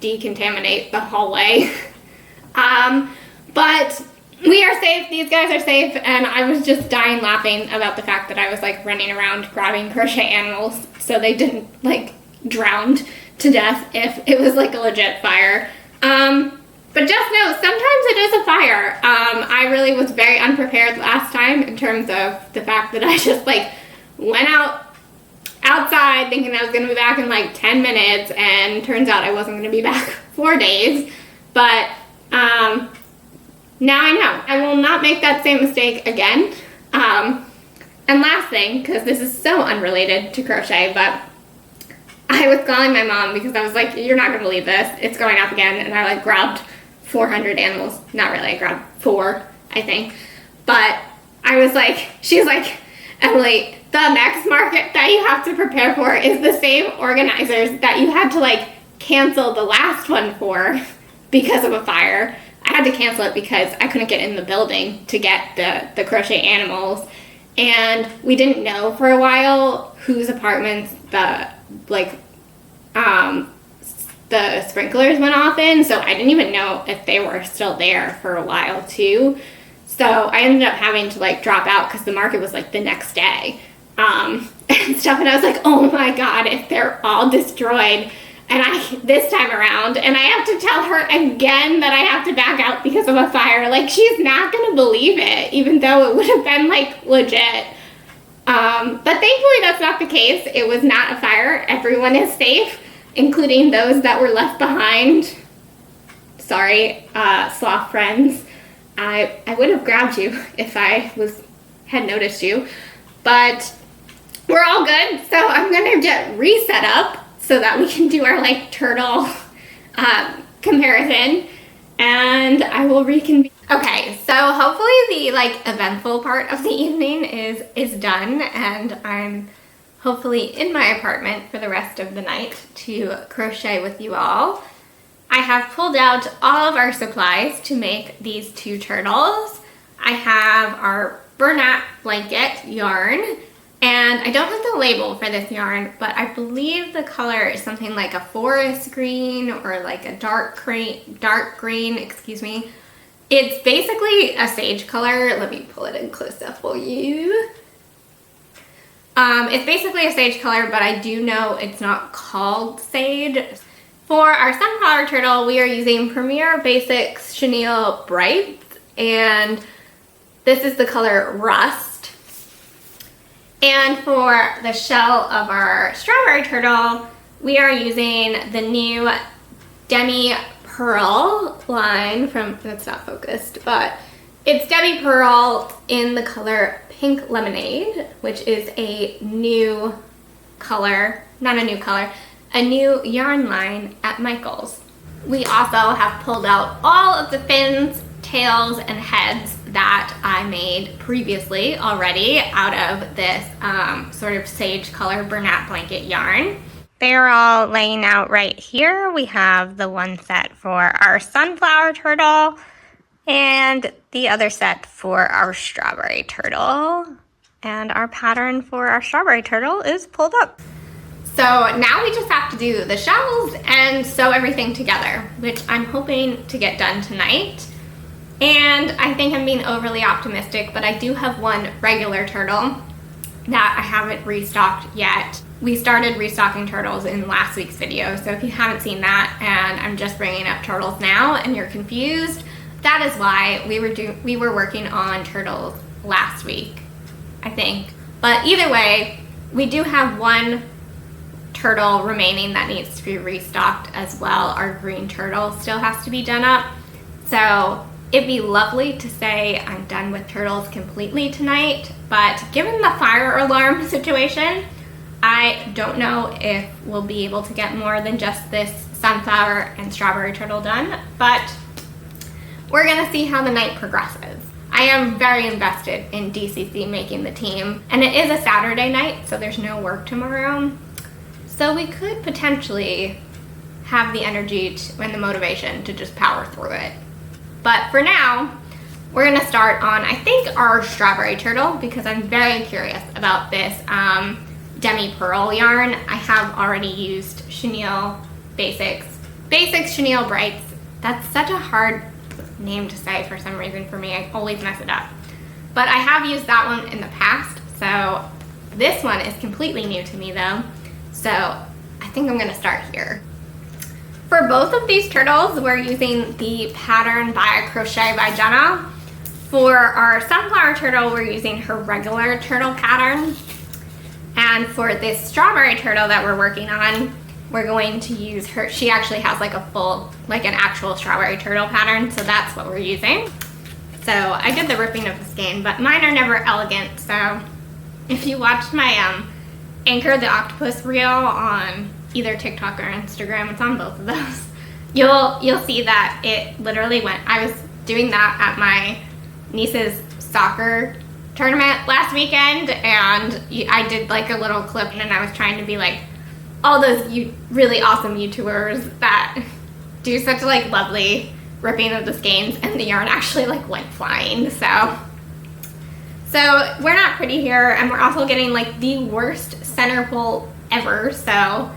decontaminate the hallway. But we are safe, these guys are safe, and I was just dying laughing about the fact that I was like running around grabbing crochet animals so they didn't like drown to death if it was like a legit fire. But just know, sometimes it is a fire. I really was very unprepared last time in terms of the fact that I just like went outside thinking I was going to be back in like 10 minutes, and turns out I wasn't going to be back 4 days. But now I know. I will not make that same mistake again. And last thing, because this is so unrelated to crochet, but I was calling my mom because I was like, you're not gonna believe this. It's going up again. And I like grabbed 400 animals. Not really, I grabbed 4, I think. But I was like, she's like, Emily, the next market that you have to prepare for is the same organizers that you had to like cancel the last one for because of a fire. I had to cancel it because I couldn't get in the building to get the crochet animals. And we didn't know for a while whose apartments the sprinklers went off in, so I didn't even know if they were still there for a while too. So I ended up having to like drop out because the market was like the next day and stuff. And I was like, oh my god, if they're all destroyed, and this time around, and I have to tell her again that I have to back out because of a fire. Like, she's not gonna believe it, even though it would have been like legit. But thankfully that's not the case. It was not a fire. Everyone is safe, including those that were left behind. Sorry, sloth friends. I would have grabbed you if I had noticed you, but we're all good. So I'm gonna get reset up so that we can do our like turtle comparison, and I will reconvene. Okay, so hopefully the like eventful part of the evening is done, and I'm hopefully in my apartment for the rest of the night to crochet with you all. I have pulled out all of our supplies to make these 2 turtles. I have our burlap blanket yarn, and I don't have the label for this yarn, but I believe the color is something like a forest green or like a dark green, excuse me. It's basically a sage color. Let me pull it in close up for you. It's basically a sage color, but I do know it's not called sage. For our sunflower turtle, we are using Premier Basics Chenille Brights, and this is the color Rust. And for the shell of our strawberry turtle, we are using the new Demi Purl line from, that's not focused, but it's Demi Purl in the color Pink Lemonade, which is a new color, not a new color, a new yarn line at Michael's. We also have pulled out all of the fins, tails, and heads that I made previously already out of this sort of sage color burlap blanket yarn. They're all laying out right here. We have the one set for our sunflower turtle and the other set for our strawberry turtle. And our pattern for our strawberry turtle is pulled up. So now we just have to do the shells and sew everything together, which I'm hoping to get done tonight. And I think I'm being overly optimistic, but I do have one regular turtle that I haven't restocked yet. We started restocking turtles in last week's video, so if you haven't seen that and I'm just bringing up turtles now and you're confused, that is why we were working on turtles last week, I think. But either way, we do have one turtle remaining that needs to be restocked as well. Our green turtle still has to be done up. So it'd be lovely to say I'm done with turtles completely tonight, but given the fire alarm situation, I don't know if we'll be able to get more than just this sunflower and strawberry turtle done, but we're gonna see how the night progresses. I am very invested in DCC making the team, and it is a Saturday night, so there's no work tomorrow. So we could potentially have the energy and the motivation to just power through it. But for now, we're gonna start on, I think, our strawberry turtle, because I'm very curious about this Demi Purl yarn. I have already used Chenille Basics Chenille Brights. That's such a hard name to say for some reason for me. I always mess it up. But I have used that one in the past, so this one is completely new to me though. So I think I'm gonna start here. For both of these turtles, we're using the pattern by Crochet by Jenna. For our sunflower turtle, we're using her regular turtle pattern. And for this strawberry turtle that we're working on, we're going to use her, she actually has like a full, like an actual strawberry turtle pattern, so that's what we're using. So I did the ripping of the skein, but mine are never elegant, so if you watched my Anchor the Octopus reel on either TikTok or Instagram, it's on both of those, you'll see that it literally went, I was doing that at my niece's soccer tournament last weekend, and I did like a little clip, and I was trying to be like all those really awesome YouTubers that do such like lovely ripping of the skeins, and the yarn actually like went flying. So we're not pretty here, and we're also getting like the worst center pull ever, so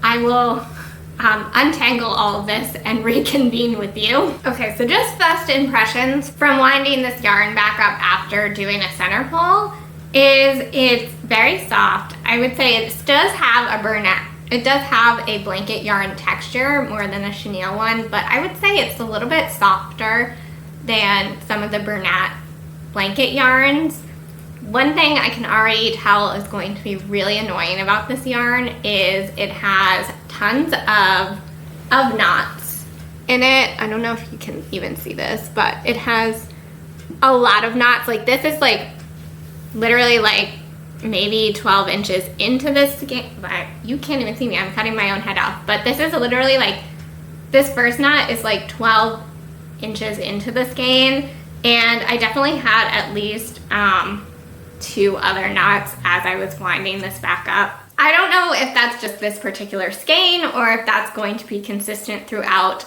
I will untangle all of this and reconvene with you. Okay, so just first impressions from winding this yarn back up after doing a center pull is it's very soft. I would say it does have a burnette. It does have a blanket yarn texture more than a chenille one, but I would say it's a little bit softer than some of the burnette blanket yarns. One thing I can already tell is going to be really annoying about this yarn is it has tons of knots in it. I don't know if you can even see this, but it has a lot of knots. Like this is like literally like maybe 12 inches into this skein, but you can't even see me, I'm cutting my own head off. But this is literally like, this first knot is like 12 inches into the skein, and I definitely had at least 2 other knots as I was winding this back up. I don't know if that's just this particular skein or if that's going to be consistent throughout,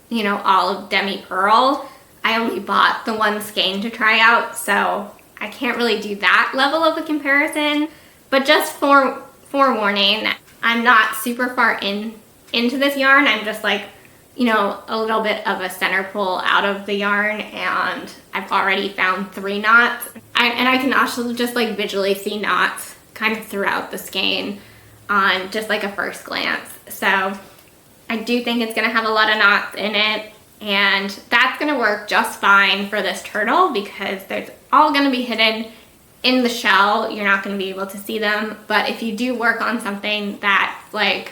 you know, all of Demi Purl. I only bought the one skein to try out, so I can't really do that level of a comparison. But just forewarning, I'm not super far into this yarn. I'm just like, you know, a little bit of a center pull out of the yarn, and I've already found 3 knots. And I can also just like visually see knots kind of throughout the skein on just like a first glance. So I do think it's gonna have a lot of knots in it, and that's gonna work just fine for this turtle because there's all gonna be hidden in the shell. You're not gonna be able to see them. But if you do work on something that's like,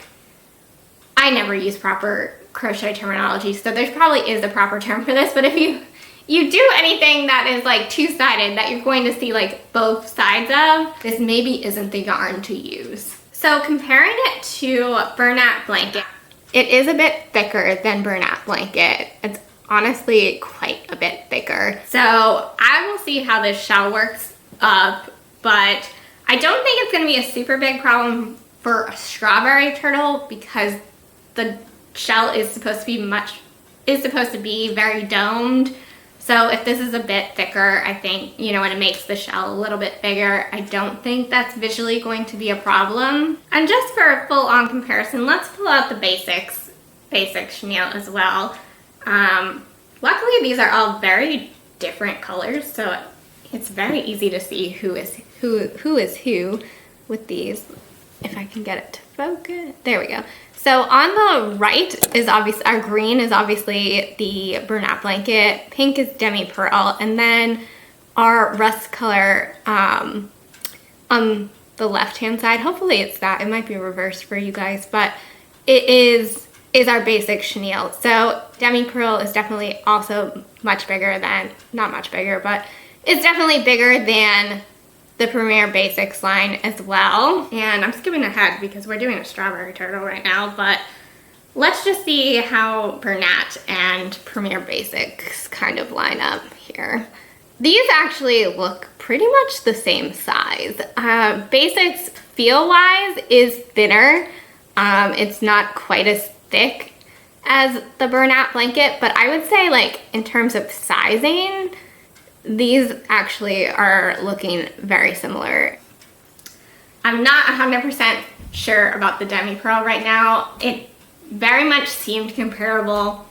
I never use proper crochet terminology, so there's probably is a proper term for this, but if you do anything that is like two-sided, that you're going to see like both sides of, this maybe isn't the yarn to use. So comparing it to burnette blanket, it is a bit thicker than burnette blanket. It's honestly quite a bit thicker. So I will see how this shell works up, but I don't think it's gonna be a super big problem for a strawberry turtle because the shell is supposed to be very domed. So if this is a bit thicker, I think, you know, and it makes the shell a little bit bigger, I don't think that's visually going to be a problem. And just for a full-on comparison, let's pull out the basic chenille as well. Luckily, these are all very different colors, so it's very easy to see who is who with these. If I can get it to focus. There we go. So on the right is obviously, our green is obviously the burnette blanket, pink is Demi Purl, and then our rust color on the left-hand side, hopefully it's that, it might be reversed for you guys, but it is our basic chenille. So Demi Purl is definitely also much bigger than, not much bigger, but it's definitely bigger than the Premier Basics line as well. And I'm skipping ahead because we're doing a strawberry turtle right now, but let's just see how burnette and Premier Basics kind of line up here. These actually look pretty much the same size. Basics feel-wise is thinner. It's not quite as thick as the burnette blanket, but I would say like in terms of sizing, these actually are looking very similar. I'm not 100% sure about the Demi Purl right now. It very much seemed comparable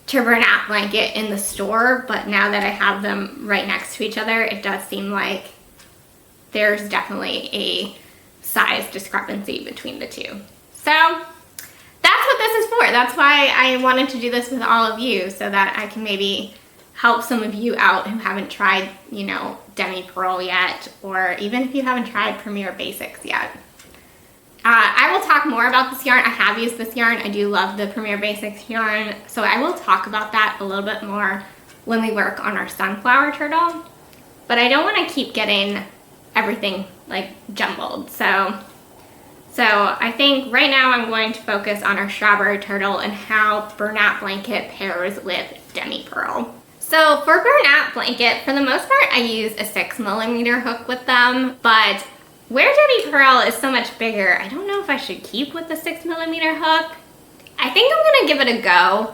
to burnette blanket in the store, but now that I have them right next to each other, it does seem like there's definitely a size discrepancy between the two. So that's what this is for. That's why I wanted to do this with all of you, so that I can maybe help some of you out who haven't tried, you know, Demi Purl yet, or even if you haven't tried Premier Basics yet. I will talk more about this yarn. I have used this yarn. I do love the Premier Basics yarn, so I will talk about that a little bit more when we work on our sunflower turtle. But I don't want to keep getting everything like jumbled. So So I think right now I'm going to focus on our strawberry turtle and how burlap blanket pairs with Demi Purl. So for burlap blanket, for the most part, I use a 6mm hook with them, but where Demi Purl is so much bigger, I don't know if I should keep with the 6mm hook. I think I'm gonna give it a go,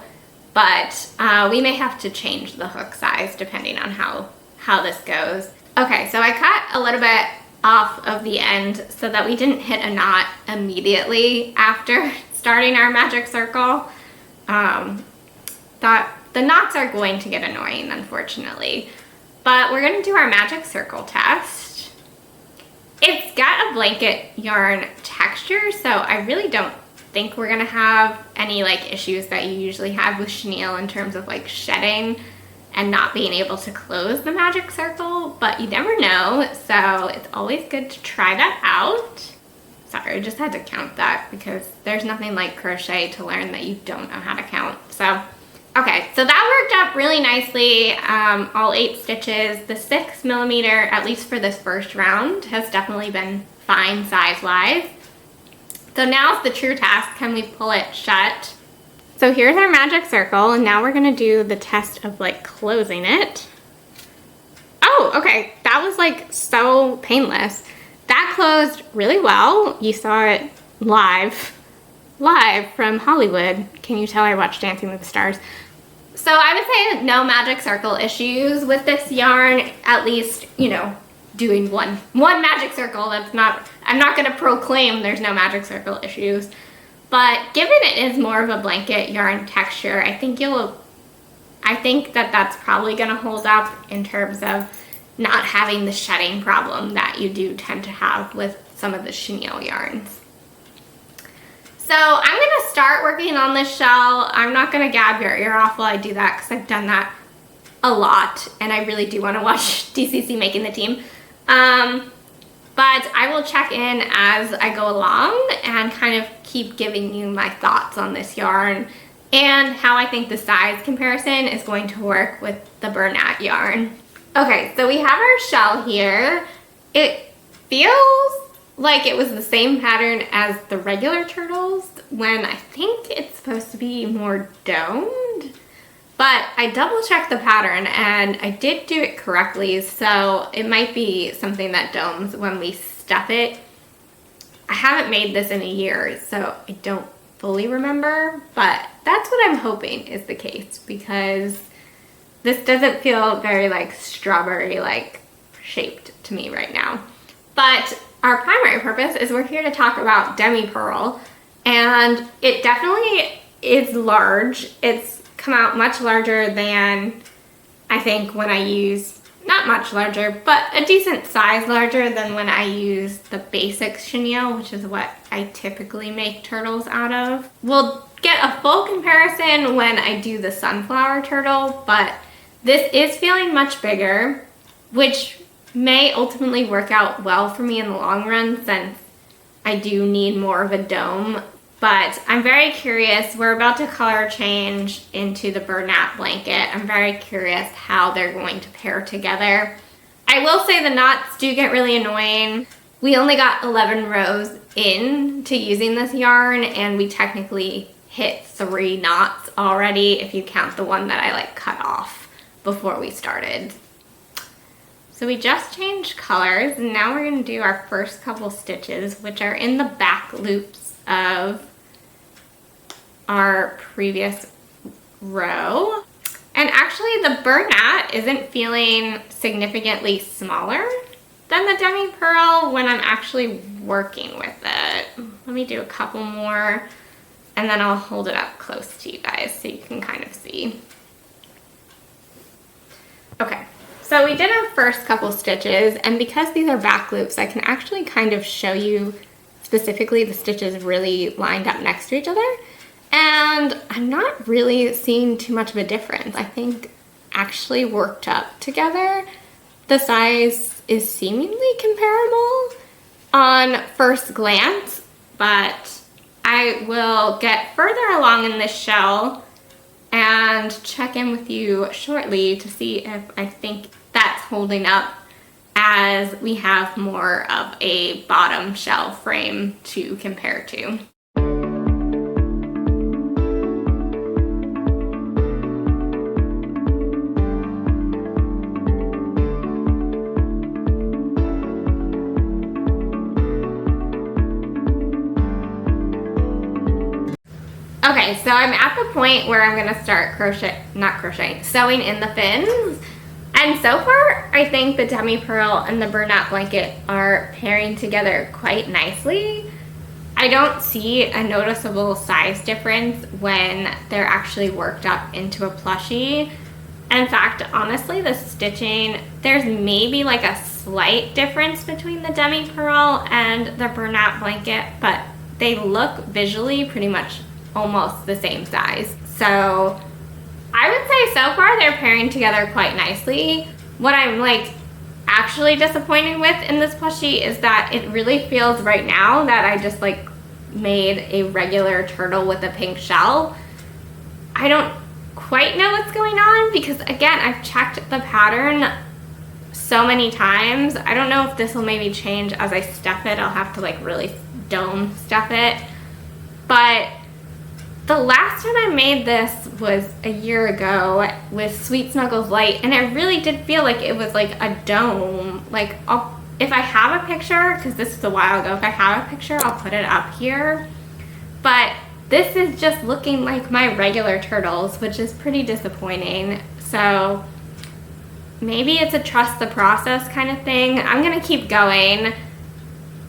but we may have to change the hook size depending on how this goes. Okay, so I cut a little bit off of the end so that we didn't hit a knot immediately after starting our magic circle. The knots are going to get annoying, unfortunately, but we're gonna do our magic circle test. It's got a blanket yarn texture, so I really don't think we're gonna have any like issues that you usually have with chenille in terms of like shedding and not being able to close the magic circle, but you never know, so it's always good to try that out. Sorry, I just had to count that because there's nothing like crochet to learn that you don't know how to count. So, okay, so that worked out really nicely, all 8 stitches. The 6mm, at least for this first round, has definitely been fine size-wise. So now's the true test, can we pull it shut? So here's our magic circle, and now we're gonna do the test of like closing it. Oh, okay, that was like so painless. That closed really well. You saw it live from Hollywood. Can you tell I watched Dancing with the Stars? So I would say no magic circle issues with this yarn, at least, you know, doing one magic circle. That's not, I'm not gonna proclaim there's no magic circle issues. But given it is more of a blanket yarn texture, I think that that's probably gonna hold up in terms of not having the shedding problem that you do tend to have with some of the chenille yarns. So I'm gonna start working on this shell. I'm not gonna gab your ear off while I do that because I've done that a lot and I really do wanna watch DCC making the team. But I will check in as I go along and kind of keep giving you my thoughts on this yarn and how I think the size comparison is going to work with the burlap yarn. Okay, so we have our shell here. It feels like it was the same pattern as the regular turtles when I think it's supposed to be more domed. But I double checked the pattern and I did do it correctly, so it might be something that domes when we stuff it. I haven't made this in a year, so I don't fully remember, but that's what I'm hoping is the case because this doesn't feel very like strawberry like shaped to me right now. But our primary purpose is we're here to talk about Demi Purl, and it definitely is large. It's come out much larger than I think when I use, not much larger, but a decent size larger than when I use the basic chenille, which is what I typically make turtles out of. We'll get a full comparison when I do the sunflower turtle, but this is feeling much bigger, which may ultimately work out well for me in the long run since I do need more of a dome. But I'm very curious. We're about to color change into the burlap blanket. I'm very curious how they're going to pair together. I will say the knots do get really annoying. We only got 11 rows into using this yarn and we technically hit 3 knots already if you count the one that I like cut off before we started. So we just changed colors and now we're going to do our first couple stitches, which are in the back loops of our previous row. And actually the burlap isn't feeling significantly smaller than the Demi Purl when I'm actually working with it. Let me do a couple more and then I'll hold it up close to you guys so you can kind of see. Okay, so we did our first couple stitches, and because these are back loops, I can actually kind of show you specifically the stitches really lined up next to each other. And I'm not really seeing too much of a difference. I think actually worked up together, the size is seemingly comparable on first glance, but I will get further along in this shell and check in with you shortly to see if I think that's holding up as we have more of a bottom shell frame to compare to. Okay, so I'm at the point where I'm gonna start sewing in the fins. And so far, I think the Demi Purl and the burlap blanket are pairing together quite nicely. I don't see a noticeable size difference when they're actually worked up into a plushie. In fact, honestly, the stitching, there's maybe like a slight difference between the Demi Purl and the burlap blanket, but they look visually pretty much almost the same size. So I would say so far they're pairing together quite nicely. What I'm like actually disappointed with in this plushie is that it really feels right now that I just like made a regular turtle with a pink shell. I don't quite know what's going on because again, I've checked the pattern so many times. I don't know if this will maybe change as I stuff it. I'll have to like really dome stuff it. But the last time I made this was a year ago with Sweet Snuggles Light, and it really did feel like it was like a dome. Like, if I have a picture, because this is a while ago, if I have a picture, I'll put it up here. But this is just looking like my regular turtles, which is pretty disappointing. So maybe it's a trust the process kind of thing. I'm gonna keep going.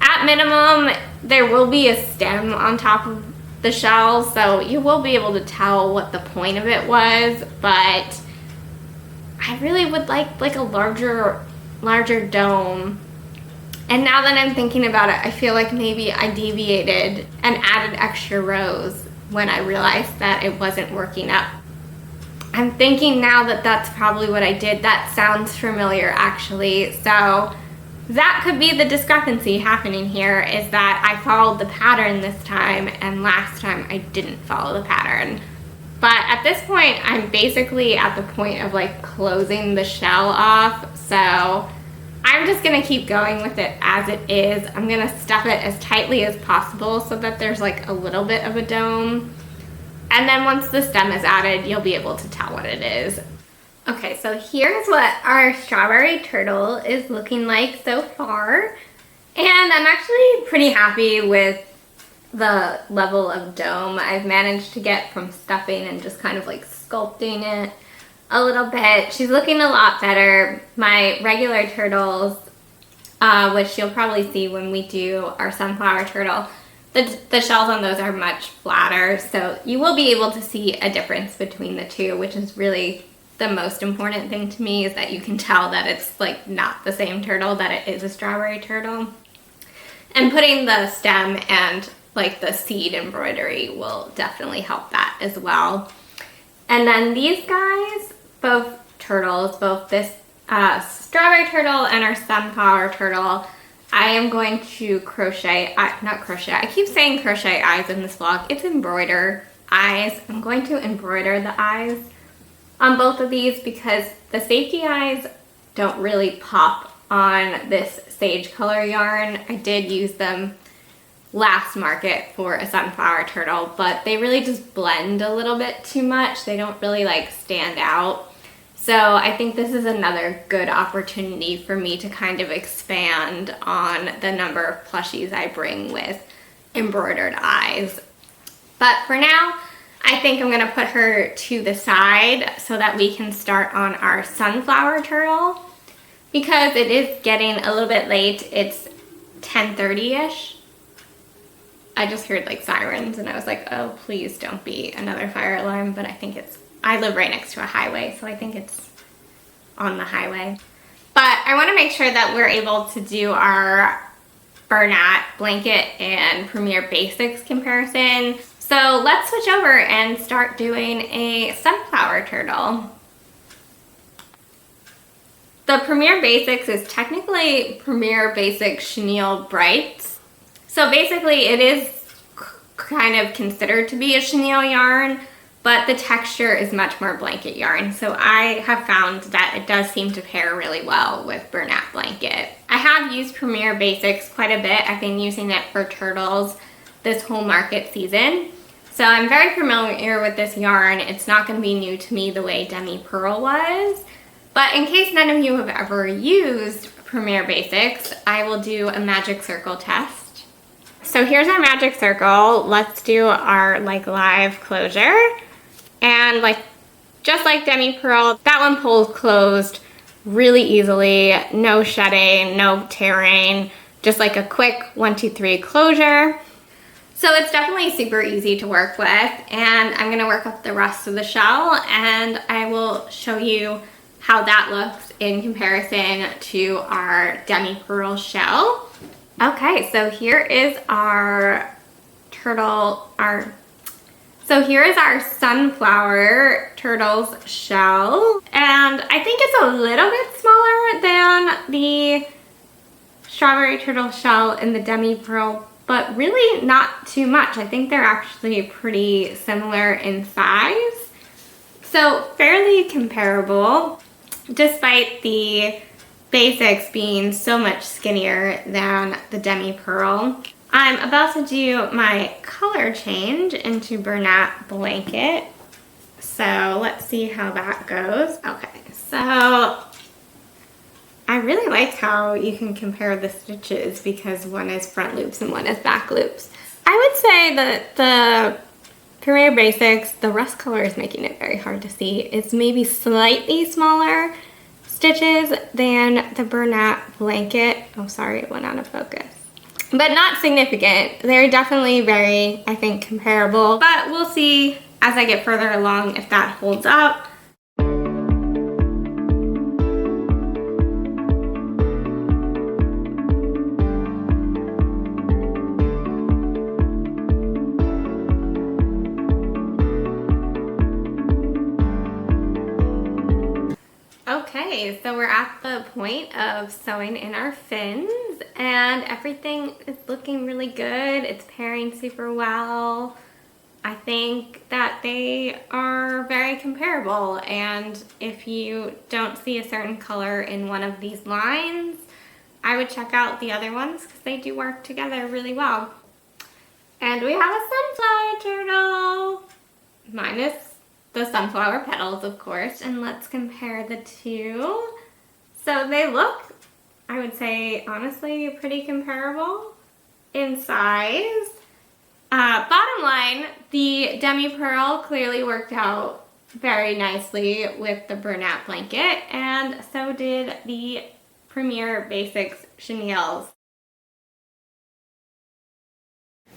At minimum, there will be a stem on top of the shell, so you will be able to tell what the point of it was, but I really would like a larger dome. And now that I'm thinking about it, I feel like maybe I deviated and added extra rows when I realized that it wasn't working up. I'm thinking now that that's probably what I did. That sounds familiar actually. So that could be the discrepancy happening here, is that I followed the pattern this time and last time I didn't follow the pattern. But at this point, I'm basically at the point of like closing the shell off. So I'm just gonna keep going with it as it is. I'm gonna stuff it as tightly as possible so that there's like a little bit of a dome. And then once the stem is added, you'll be able to tell what it is. Okay, so here's what our strawberry turtle is looking like so far. And I'm actually pretty happy with the level of dome I've managed to get from stuffing and just kind of like sculpting it a little bit. She's looking a lot better. My regular turtles, which you'll probably see when we do our sunflower turtle, the shells on those are much flatter. So you will be able to see a difference between the two, which is really the most important thing to me, is that you can tell that it's like not the same turtle, that it is a strawberry turtle. And putting the stem and like the seed embroidery will definitely help that as well. And then these guys, both turtles, both this strawberry turtle and our sunflower turtle, I am going to crochet, not crochet, I keep saying crochet eyes in this vlog, it's embroider eyes. I'm going to embroider the eyes on both of these because the safety eyes don't really pop on this sage color yarn. I did use them last market for a sunflower turtle, but they really just blend a little bit too much. They don't really like stand out. So I think this is another good opportunity for me to kind of expand on the number of plushies I bring with embroidered eyes. But for now, I think I'm gonna put her to the side so that we can start on our sunflower turtle because it is getting a little bit late. It's 10:30-ish. I just heard like sirens and I was like, oh, please don't be another fire alarm, but I think I live right next to a highway, so I think it's on the highway. But I wanna make sure that we're able to do our Bernat blanket and Premier Basics comparison. So let's switch over and start doing a sunflower turtle. The Premier Basics is technically Premier Basics Chenille Brights. So basically it is kind of considered to be a chenille yarn, but the texture is much more blanket yarn. So I have found that it does seem to pair really well with Bernat blanket. I have used Premier Basics quite a bit. I've been using it for turtles this whole market season. So I'm very familiar with this yarn. It's not going to be new to me the way Demi Purl was. But in case none of you have ever used Premier Basics, I will do a magic circle test. So here's our magic circle. Let's do our live closure. And just like Demi Purl, that one pulls closed really easily. No shedding, no tearing, just like a quick 1, 2, 3 closure. So it's definitely super easy to work with, and I'm gonna work up the rest of the shell and I will show you how that looks in comparison to our Demi Purl shell. Okay, so here is our here is our sunflower turtle's shell, and I think it's a little bit smaller than the strawberry turtle shell in the Demi Purl, but really not too much. I think they're actually pretty similar in size. So fairly comparable, despite the basics being so much skinnier than the Demi Purl. I'm about to do my color change into Bernat blanket. So let's see how that goes. Okay, so I really like how you can compare the stitches because one is front loops and one is back loops. I would say that the Premier Basics, the rust color is making it very hard to see. It's maybe slightly smaller stitches than the Bernat blanket. Oh, sorry, it went out of focus. But not significant. They're definitely very, I think, comparable. But we'll see as I get further along if that holds up. Okay, so we're at the point of sewing in our fins and everything is looking really good. It's pairing super well. I think that they are very comparable, and if you don't see a certain color in one of these lines, I would check out the other ones because they do work together really well. And we have a sunflower turtle, minus the sunflower petals, of course, and let's compare the two. So they look, I would say, honestly, pretty comparable in size. Bottom line, the Demi Purl clearly worked out very nicely with the Bernat blanket, and so did the Premier Basics chenilles.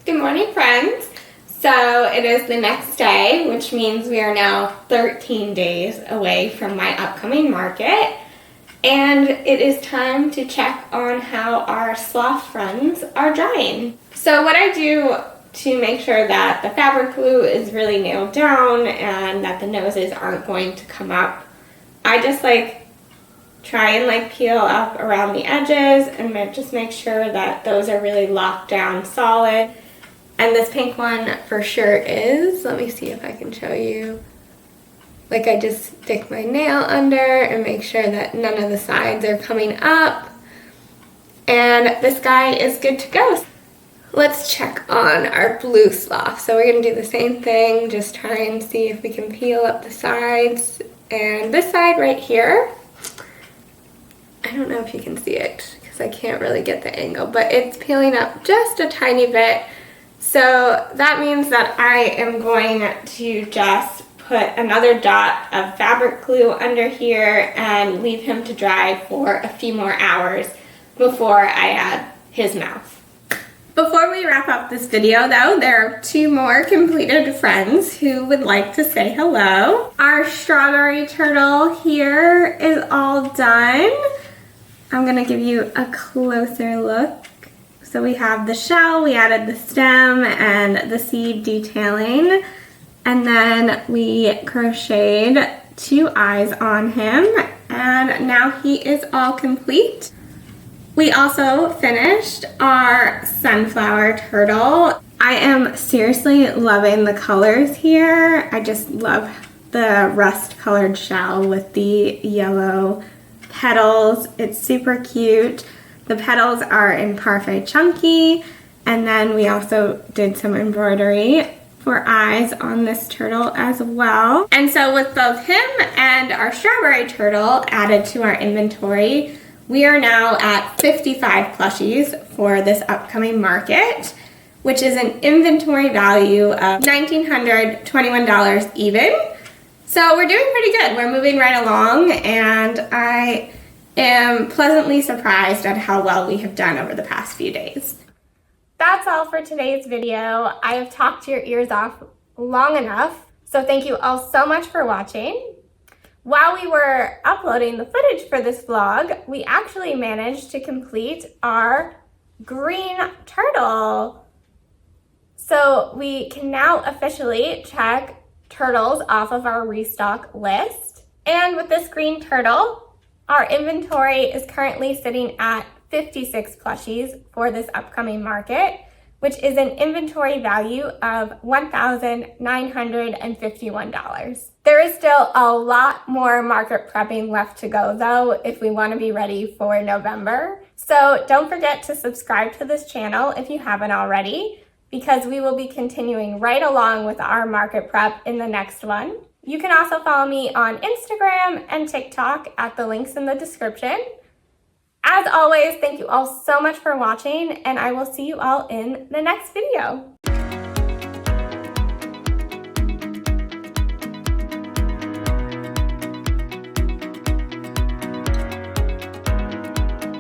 Good morning, friends. So it is the next day, which means we are now 13 days away from my upcoming market. And it is time to check on how our sloth friends are drying. So what I do to make sure that the fabric glue is really nailed down and that the noses aren't going to come up, I just try and peel up around the edges and just make sure that those are really locked down solid. And this pink one for sure is. Let me see if I can show you. I just stick my nail under and make sure that none of the sides are coming up. And this guy is good to go. Let's check on our blue sloth. So we're gonna do the same thing, just try and see if we can peel up the sides. And this side right here, I don't know if you can see it because I can't really get the angle, but it's peeling up just a tiny bit. So that means that I am going to just put another dot of fabric glue under here and leave him to dry for a few more hours before I add his mouth. Before we wrap up this video though, there are two more completed friends who would like to say hello. Our strawberry turtle here is all done. I'm gonna give you a closer look. So we have the shell, we added the stem and the seed detailing, and then we crocheted 2 eyes on him, and now he is all complete. We also finished our sunflower turtle. I am seriously loving the colors here. I just love the rust colored shell with the yellow petals. It's super cute. The petals are in Parfait Chunky, and then we also did some embroidery for eyes on this turtle as well. And so with both him and our strawberry turtle added to our inventory, we are now at 55 plushies for this upcoming market, which is an inventory value of $1,921 even. So we're doing pretty good. We're moving right along, and I am pleasantly surprised at how well we have done over the past few days. That's all for today's video. I have talked your ears off long enough, so thank you all so much for watching. While we were uploading the footage for this vlog, we actually managed to complete our green turtle. So we can now officially check turtles off of our restock list. And with this green turtle, our inventory is currently sitting at 56 plushies for this upcoming market, which is an inventory value of $1,951. There is still a lot more market prepping left to go though, if we want to be ready for November. So don't forget to subscribe to this channel if you haven't already, because we will be continuing right along with our market prep in the next one. You can also follow me on Instagram and TikTok at the links in the description. As always, thank you all so much for watching, and I will see you all in the next video.